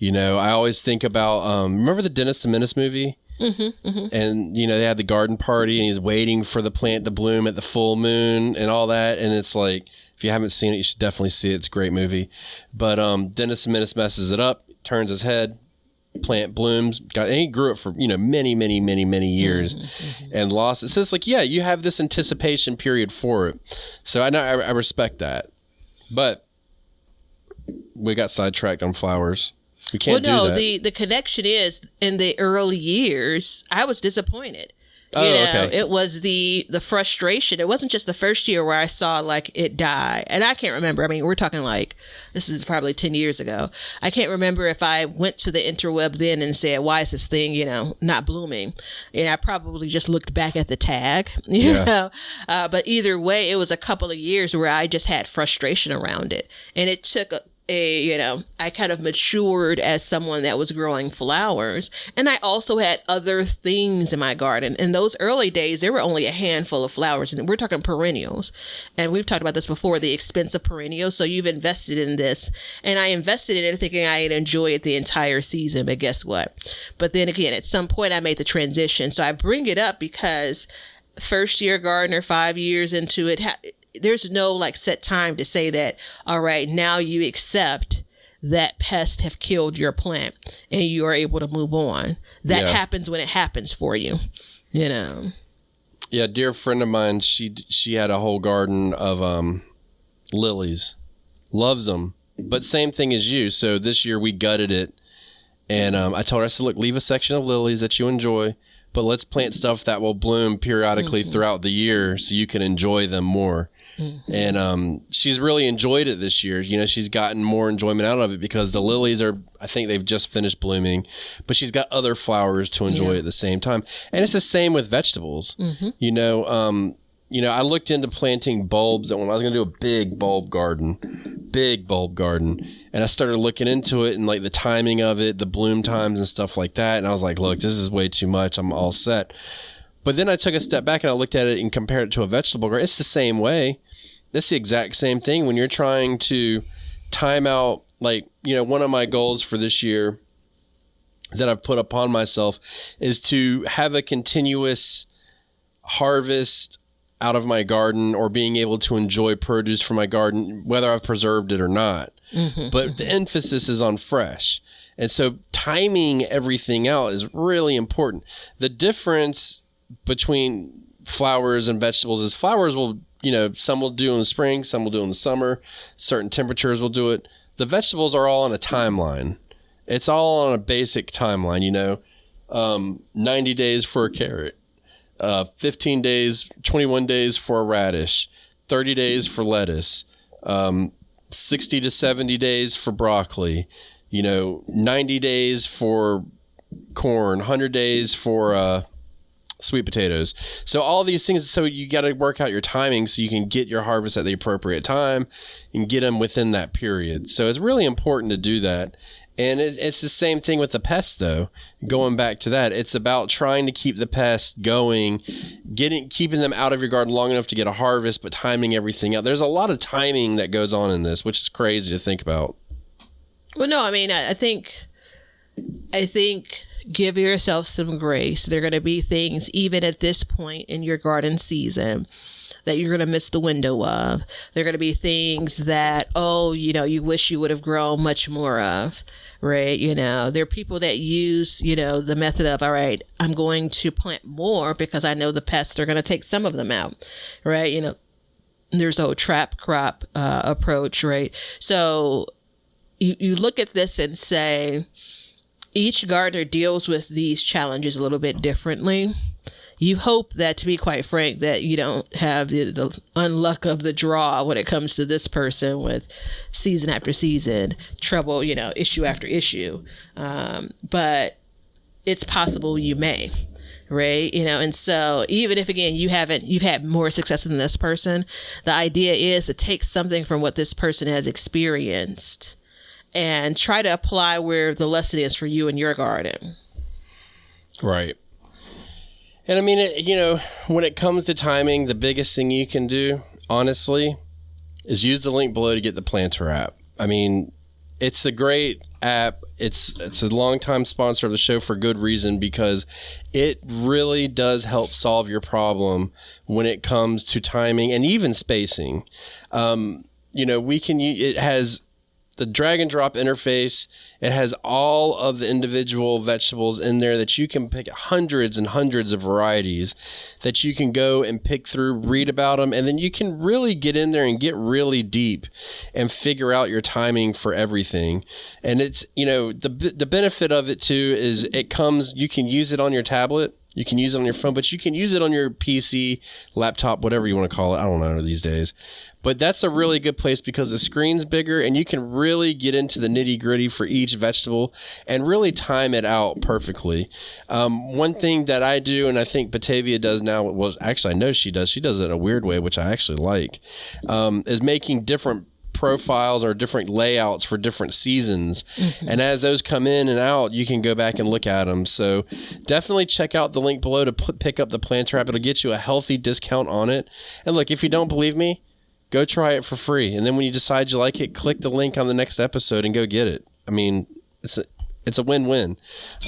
I always think about, remember the Dennis the Menace movie? Mm-hmm, mm-hmm. And, they had the garden party and he's waiting for the plant to bloom at the full moon and all that. And it's like, if you haven't seen it, you should definitely see it. It's a great movie. But Dennis the Menace messes it up. turns his head, plant blooms, and he grew it for, many years and lost it. So it's like, yeah, you have this anticipation period for it. So I respect that. But we got sidetracked on flowers. We can't do that. The connection is in the early years, I was disappointed. Okay. It was the frustration. It wasn't just the first year where I saw like it die. And I can't remember. I mean, we're talking like, this is probably 10 years ago. I can't remember if I went to the interweb then and said, why is this thing, not blooming? And I probably just looked back at the tag, you know. But either way, it was a couple of years where I just had frustration around it. And it took I kind of matured as someone that was growing flowers. And I also had other things in my garden. In those early days, there were only a handful of flowers. And we're talking perennials. And we've talked about this before, the expense of perennials. So you've invested in this. And I invested in it thinking I'd enjoy it the entire season. But guess what? But then again, at some point, I made the transition. So I bring it up because first year gardener, 5 years into it, there's no like set time to say that, all right, now you accept that pests have killed your plant and you are able to move on. That happens when it happens for you, Yeah, a dear friend of mine, she had a whole garden of lilies. Loves them. But same thing as you. So this year we gutted it. And I told her, I said, look, leave a section of lilies that you enjoy, but let's plant stuff that will bloom periodically throughout the year so you can enjoy them more. And she's really enjoyed it this year. She's gotten more enjoyment out of it because the lilies I think they've just finished blooming, but she's got other flowers to enjoy at the same time. And it's the same with vegetables. I looked into planting bulbs when I was going to do a big bulb garden. And I started looking into it and like the timing of it, the bloom times and stuff like that. And I was like, look, this is way too much. I'm all set. But then I took a step back and I looked at it and compared it to a vegetable garden. It's the same way. It's the exact same thing when you're trying to time out, like, one of my goals for this year that I've put upon myself is to have a continuous harvest out of my garden or being able to enjoy produce from my garden, whether I've preserved it or not. But the emphasis is on fresh. And so timing everything out is really important. The difference between flowers and vegetables is flowers will, some will do in the spring, some will do in the summer, certain temperatures will do it. The vegetables are all on a timeline. It's all on a basic timeline, 90 days for a carrot, 15 days, 21 days for a radish, 30 days for lettuce, 60 to 70 days for broccoli, 90 days for corn, 100 days for sweet potatoes. So all these things, so you got to work out your timing so you can get your harvest at the appropriate time and get them within that period. So it's really important to do that. And it's the same thing with the pests, though. Going back to that, it's about trying to keep the pests going, keeping them out of your garden long enough to get a harvest, but timing everything out. There's a lot of timing that goes on in this, which is crazy to think about. Well, no, I mean, I think give yourself some grace. There are going to be things, even at this point in your garden season, that you're going to miss the window of. There are going to be things that, you wish you would have grown much more of, right? There are people that use, the method of, all right, I'm going to plant more because I know the pests are going to take some of them out, right? There's a trap crop approach, right? So you look at this and say, each gardener deals with these challenges a little bit differently. You hope that, to be quite frank, that you don't have the unluck of the draw when it comes to this person with season after season, trouble, issue after issue. But it's possible you may, right? And so even if, again, you've had more success than this person, the idea is to take something from what this person has experienced and try to apply where the lesson is for you in your garden. Right. And I mean, when it comes to timing, the biggest thing you can do, honestly, is use the link below to get the Planter app. I mean, it's a great app. It's a longtime sponsor of the show for good reason, because it really does help solve your problem when it comes to timing and even spacing. It has the drag and drop interface. It has all of the individual vegetables in there that you can pick, hundreds and hundreds of varieties that you can go and pick through, read about them, and then you can really get in there and get really deep and figure out your timing for everything. And it's, the benefit of it too is you can use it on your tablet. You can use it on your phone, but you can use it on your PC, laptop, whatever you want to call it. I don't know these days. But that's a really good place because the screen's bigger and you can really get into the nitty gritty for each vegetable and really time it out perfectly. One thing that I do, and I think Batavia does now, well, actually I know she does it in a weird way, which I actually like, is making different profiles or different layouts for different seasons. And as those come in and out, you can go back and look at them. So definitely check out the link below to pick up the Planter app. It'll get you a healthy discount on it. And look, if you don't believe me, go try it for free. And then when you decide you like it, click the link on the next episode and go get it. I mean, it's a win-win.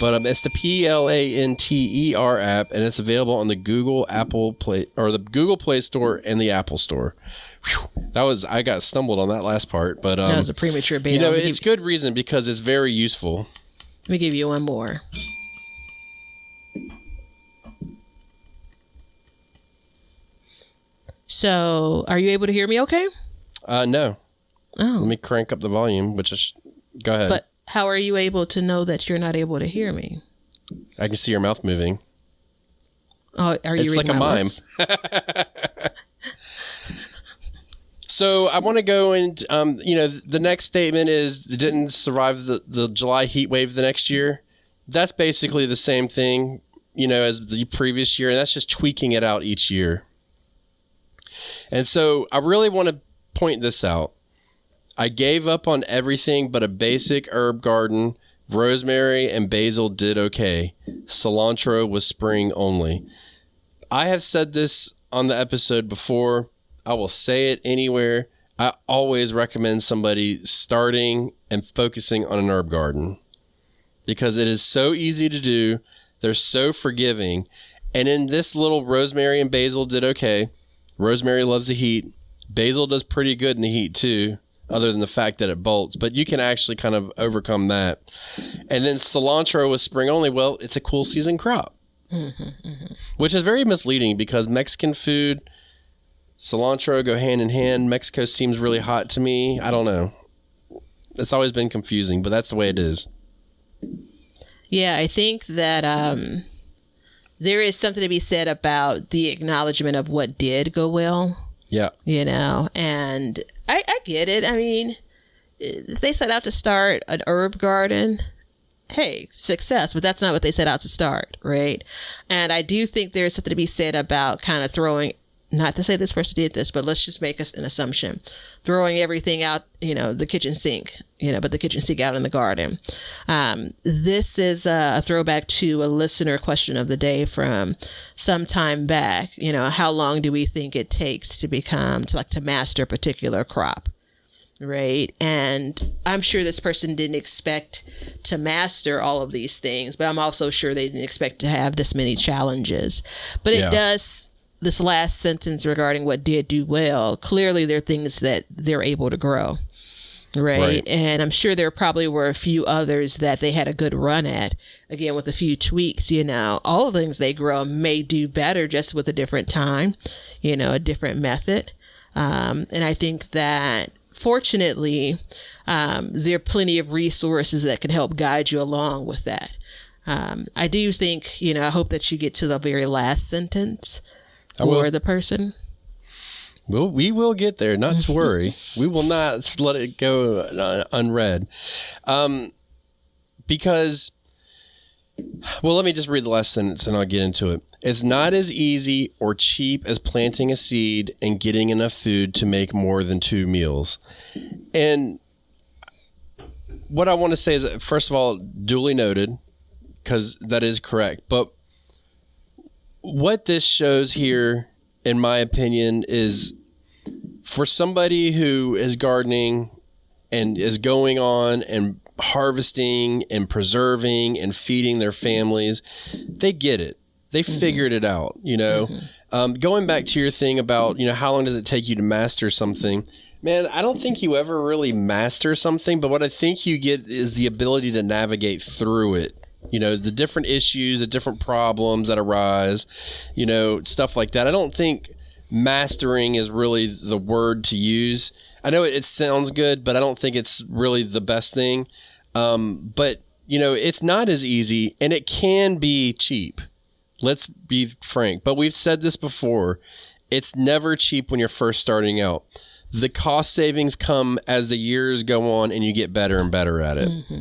But it's the Planter app, and it's available on the Google Play Store and the Apple Store. Whew, I got stumbled on that last part, but that was a premature beta. It's good reason because it's very useful. Let me give you one more. So, are you able to hear me okay? No. Oh. Let me crank up the volume, go ahead. But how are you able to know that you're not able to hear me? I can see your mouth moving. Oh, are you reading my lips? So I want to go and, the next statement is it didn't survive the July heat wave the next year. That's basically the same thing, as the previous year, and that's just tweaking it out each year. And so I really want to point this out. I gave up on everything but a basic herb garden. Rosemary and basil did okay. Cilantro was spring only. I have said this on the episode before. I will say it anywhere. I always recommend somebody starting and focusing on an herb garden because it is so easy to do. They're so forgiving. And in this little rosemary and basil did okay. Rosemary loves the heat. Basil does pretty good in the heat too, other than the fact that it bolts. But you can actually kind of overcome that. And then cilantro was spring only. Well, it's a cool season crop, which is very misleading because Mexican food, cilantro go hand in hand. Mexico seems really hot to me. I don't know. It's always been confusing, but that's the way it is. Yeah, I think that there is something to be said about the acknowledgement of what did go well. Yeah. And I get it. I mean, if they set out to start an herb garden, hey, success, but that's not what they set out to start, right? And I do think there's something to be said about kind of throwing, not to say this person did this, but let's just make an assumption, throwing everything out, the kitchen sink, but the kitchen sink out in the garden. This is a throwback to a listener question of the day from some time back. How long do we think it takes to master a particular crop? Right. And I'm sure this person didn't expect to master all of these things, but I'm also sure they didn't expect to have this many challenges. But it does, this last sentence regarding what did do well, clearly there are things that they're able to grow. Right. And I'm sure there probably were a few others that they had a good run at. Again, with a few tweaks, all the things they grow may do better just with a different time, a different method. And I think that fortunately, there are plenty of resources that can help guide you along with that. I do think, I hope that you get to the very last sentence for the person. Well, we will get there, not to worry. We will not let it go unread. Because, let me just read the last sentence and I'll get into it. It's not as easy or cheap as planting a seed and getting enough food to make more than 2 meals. And what I want to say is, first of all, duly noted, because that is correct. But what this shows here, in my opinion, is for somebody who is gardening and is going on and harvesting and preserving and feeding their families, they get it. They figured it out, Going back to your thing about, how long does it take you to master something? Man, I don't think you ever really master something, but what I think you get is the ability to navigate through it. You know, the different issues, the different problems that arise, you know, stuff like that. I don't think mastering is really the word to use. I know it sounds good, but I don't think it's really the best thing. But, you know, it's not as easy, and it can be cheap. Let's be frank. But we've said this before. It's never cheap when you're first starting out. The cost savings come as the years go on and you get better and better at it. Mm-hmm.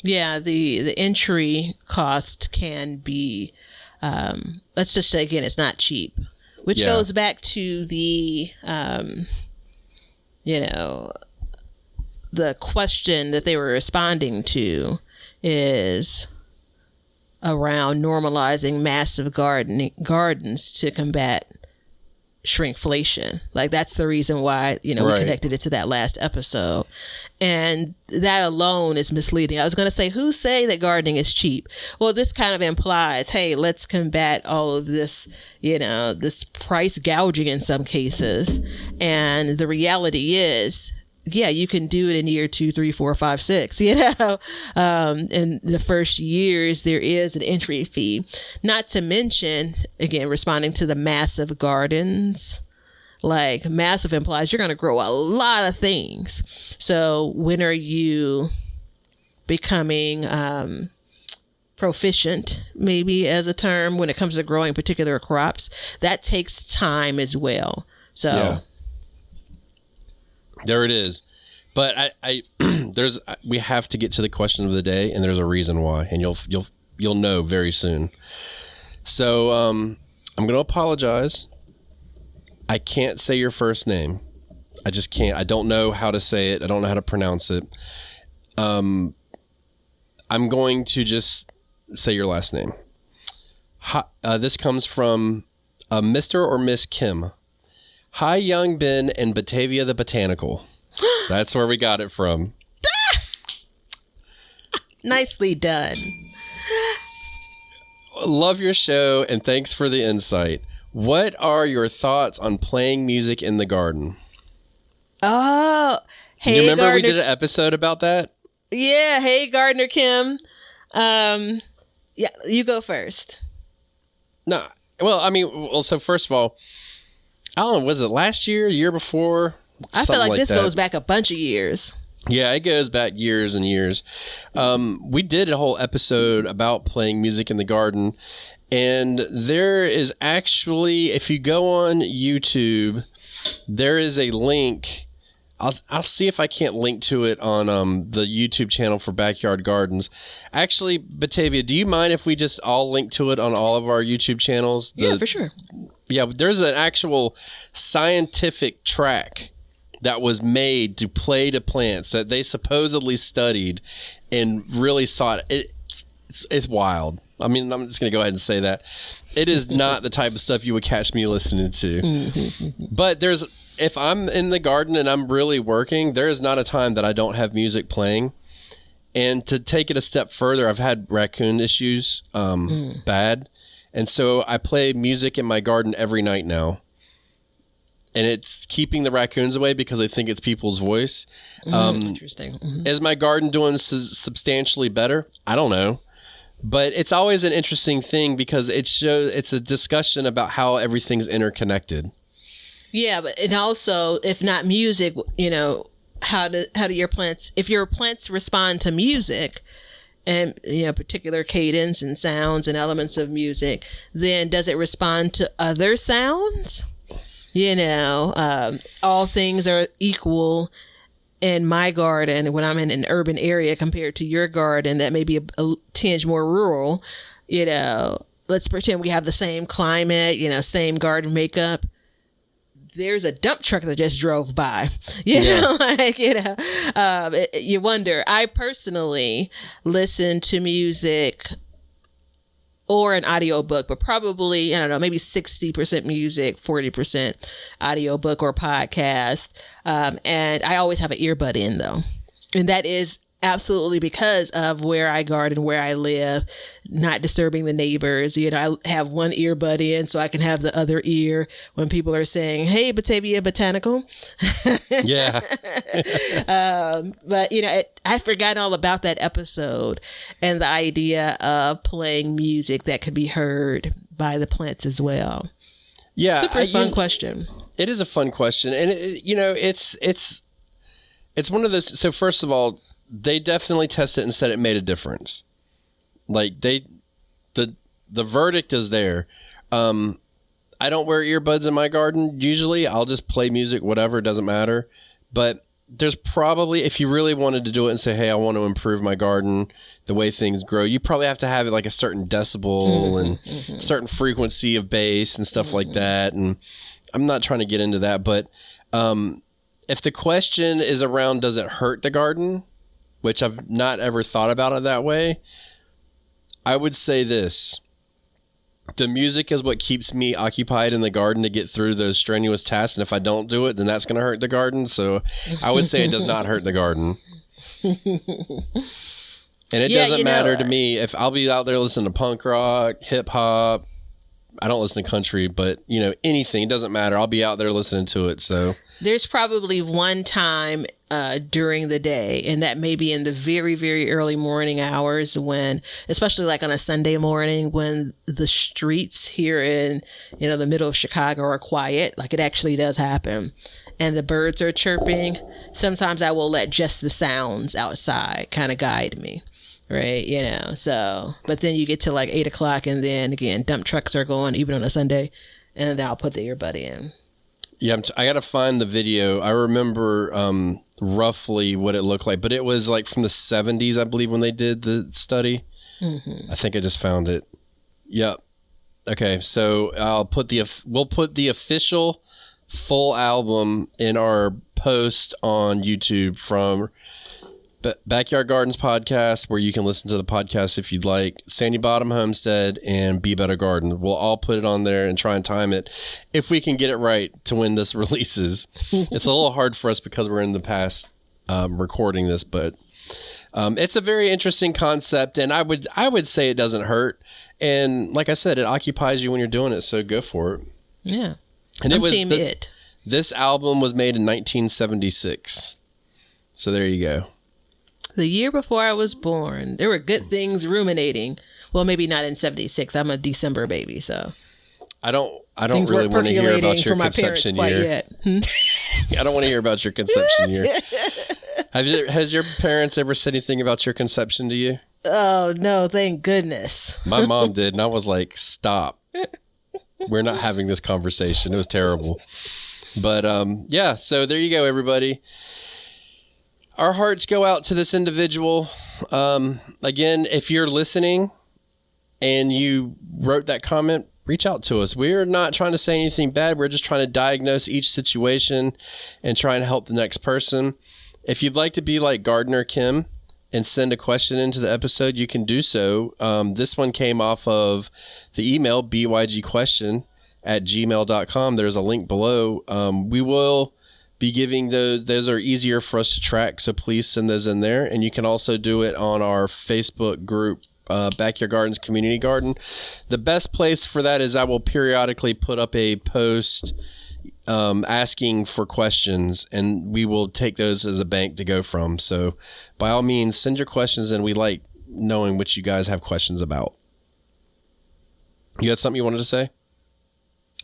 Yeah, the entry cost can be, let's just say again, it's not cheap, which goes back to the, you know, the question that they were responding to is around normalizing massive gardens to combat shrinkflation. Like, that's the reason why, you know, we connected it to that last episode. And that alone is misleading. I was going to say, who say that gardening is cheap? Well, this kind of implies, hey, let's combat all of this, you know, this price gouging in some cases. And the reality is, yeah, you can do it in year 2, 3, 4, 5, 6, you know. In the first years, there is an entry fee. Not to mention, again, responding to the massive gardens. Like, massive implies you're going to grow a lot of things. So when are you becoming proficient, maybe as a term, when it comes to growing particular crops? That takes time as well. So yeah. There it is. But we have to get to the question of the day, and there's a reason why, and you'll know very soon. So I'm going to apologize. I can't say your first name. I just can't. I don't know how to say it. I don't know how to pronounce it. I'm going to just say your last name. This comes from Mr. or Miss Kim. Hi, Young Ben and Batavia the Botanical. That's where we got it from. Nicely done. Love your show, and thanks for the insight. What are your thoughts on playing music in the garden? Oh, hey, you remember Gardner. We did an episode about that? Yeah, hey, Gardner Kim. Yeah, you go first. No, well, I mean, so first of all, I don't know, was it last year, year before? I feel like this that goes back a bunch of years. Yeah, it goes back years and years. We did a whole episode about playing music in the garden. And there is actually, if you go on YouTube, there is a link. I'll see if I can't link to it on the YouTube channel for Backyard Gardens. Actually, Batavia, do you mind if we just all link to it on all of our YouTube channels? Yeah, for sure. Yeah, there's an actual scientific track that was made to play to plants that they supposedly studied and really saw it. It's wild. I mean, I'm just going to go ahead and say that. It is not the type of stuff you would catch me listening to. But if I'm in the garden and I'm really working, there is not a time that I don't have music playing. And to take it a step further, I've had raccoon issues, bad. And so I play music in my garden every night now. And it's keeping the raccoons away because I think it's people's voice. Interesting. Mm-hmm. Is my garden doing substantially better? I don't know. But it's always an interesting thing because it's a discussion about how everything's interconnected. Yeah, but and also, if not music, you know, how do your plants? If your plants respond to music, and you know, particular cadence and sounds and elements of music, then does it respond to other sounds? You know, all things are equal in my garden when I'm in an urban area compared to your garden that may be a tinge more rural. You know, let's pretend we have the same climate, you know, same garden makeup. There's a dump truck that just drove by, you know, like, you know, you wonder. I personally listen to music or an audiobook, but probably, I don't know, maybe 60% music, 40% audiobook or podcast. And I always have an earbud in though. And that is absolutely because of where I garden, where I live, not disturbing the neighbors. You know, I have one earbud in so I can have the other ear when people are saying, "Hey, Batavia Botanical." Yeah. But, you know, I've forgotten all about that episode and the idea of playing music that could be heard by the plants as well. Yeah. Super fun question. It is a fun question. And, you know, it's one of those. So first of all, they definitely tested it and said it made a difference. Like the verdict is there. I don't wear earbuds in my garden. Usually I'll just play music, whatever, it doesn't matter. But there's probably, if you really wanted to do it and say, hey, I want to improve my garden, the way things grow, you probably have to have it like a certain decibel and certain frequency of bass and stuff like that. And I'm not trying to get into that, but if the question is around, does it hurt the garden, which I've not ever thought about it that way, I would say this. The music is what keeps me occupied in the garden to get through those strenuous tasks. And if I don't do it, then that's going to hurt the garden. So I would say it does not hurt the garden. And it doesn't matter to me if I'll be out there listening to punk rock, hip hop. I don't listen to country, but you know, anything, it doesn't matter. I'll be out there listening to it. So there's probably one time during the day, and that may be in the very, very early morning hours when, especially like on a Sunday morning, when the streets here in, you know, the middle of Chicago are quiet, like it actually does happen, and the birds are chirping. Sometimes I will let just the sounds outside kind of guide me. Right. You know, so, but then you get to like 8 o'clock and then again, dump trucks are going even on a Sunday, and then I'll put the earbud in. Yeah, I got to find the video. I remember roughly what it looked like, but it was like from the 70s, I believe, when they did the study. I think I just found it. Yep. Okay, so we'll put the official full album in our post on YouTube from Backyard Gardens podcast, where you can listen to the podcast if you'd like. Sandy Bottom Homestead and Be Better Garden. We'll all put it on there and try and time it if we can get it right to when this releases. It's a little hard for us because we're in the past recording this, but it's a very interesting concept, and I would say it doesn't hurt. And like I said, it occupies you when you're doing it, so go for it. Yeah. And I'm team it. This album was made in 1976. So there you go. The year before I was born. There were good things ruminating. Well, maybe not in 76. I'm a December baby, so I don't really want to hear about your conception year. I don't want to hear about your conception year. Has your parents ever said anything about your conception to you? Oh, no, thank goodness. My mom did, and I was like, stop. We're not having this conversation. It was terrible. But yeah, so there you go, everybody. Our hearts go out to this individual. Again, if you're listening and you wrote that comment, reach out to us. We're not trying to say anything bad. We're just trying to diagnose each situation and try and help the next person. If you'd like to be like Gardener Kim and send a question into the episode, you can do so. This one came off of the email, bygquestion@gmail.com. There's a link below. We will be giving those are easier for us to track, so please send those in there. And you can also do it on our Facebook group, Backyard Gardens Community Garden. The best place for that is I will periodically put up a post asking for questions, and we will take those as a bank to go from. So by all means, send your questions, and we like knowing what you guys have questions about. You had something you wanted to say?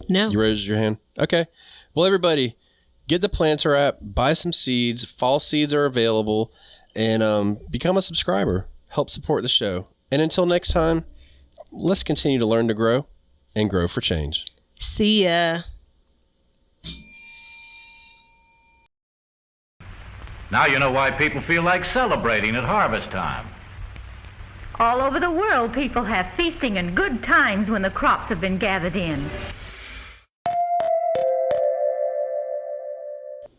No. You raised your hand? Okay. Well, everybody, get the planter app, buy some seeds. Fall seeds are available, and become a subscriber. Help support the show. And until next time, let's continue to learn to grow and grow for change. See ya. Now you know why people feel like celebrating at harvest time. All over the world, people have feasting and good times when the crops have been gathered in.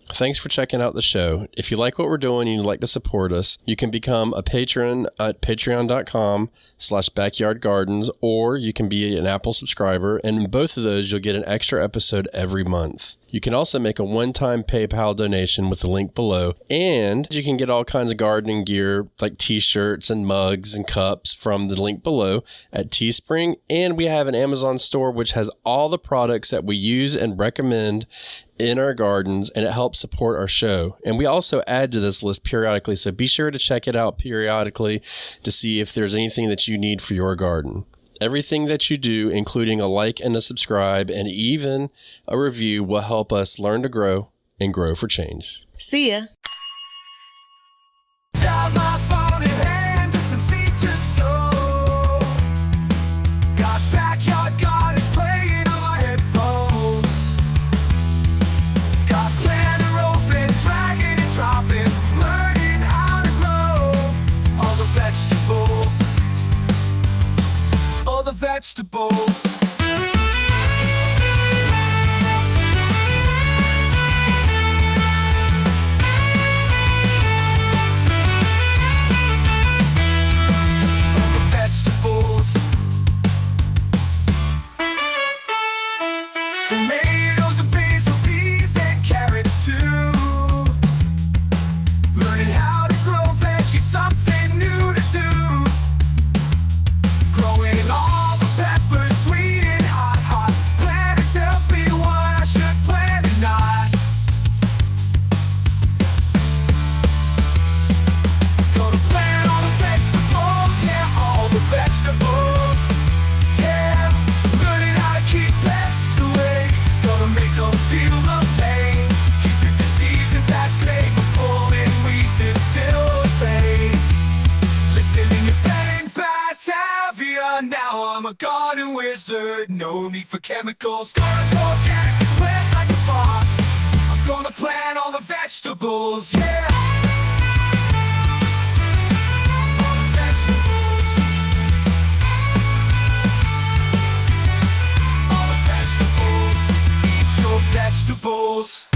Thanks for checking out the show. If you like what we're doing and you'd like to support us, you can become a patron at patreon.com/backyardgardens, or you can be an Apple subscriber, and in both of those, you'll get an extra episode every month. You can also make a one-time PayPal donation with the link below, and you can get all kinds of gardening gear like t-shirts and mugs and cups from the link below at Teespring. And we have an Amazon store which has all the products that we use and recommend in our gardens, and it helps support our show. And we also add to this list periodically, so be sure to check it out periodically to see if there's anything that you need for your garden. Everything that you do, including a like and a subscribe and even a review, will help us learn to grow and grow for change. See ya. Vegetables. Tomatoes and basil, peas and carrots too. Learning how to grow veggies, something new to do. Growing all the peppers, sweet and hot. Planner tells me what I should plant and not. Gonna plant all the vegetables, yeah, all the vegetables. Yeah, learning how to keep pests away. Gonna make them feel the pain. Keeping diseases at bay, but pulling weeds is still a pain. Listening to Ben and Batavia, now I'm a garden wizard. No need for chemicals. Gonna go organic and plant like a boss. I'm gonna plant all the vegetables, yeah. All the vegetables. All the vegetables. Eat your vegetables.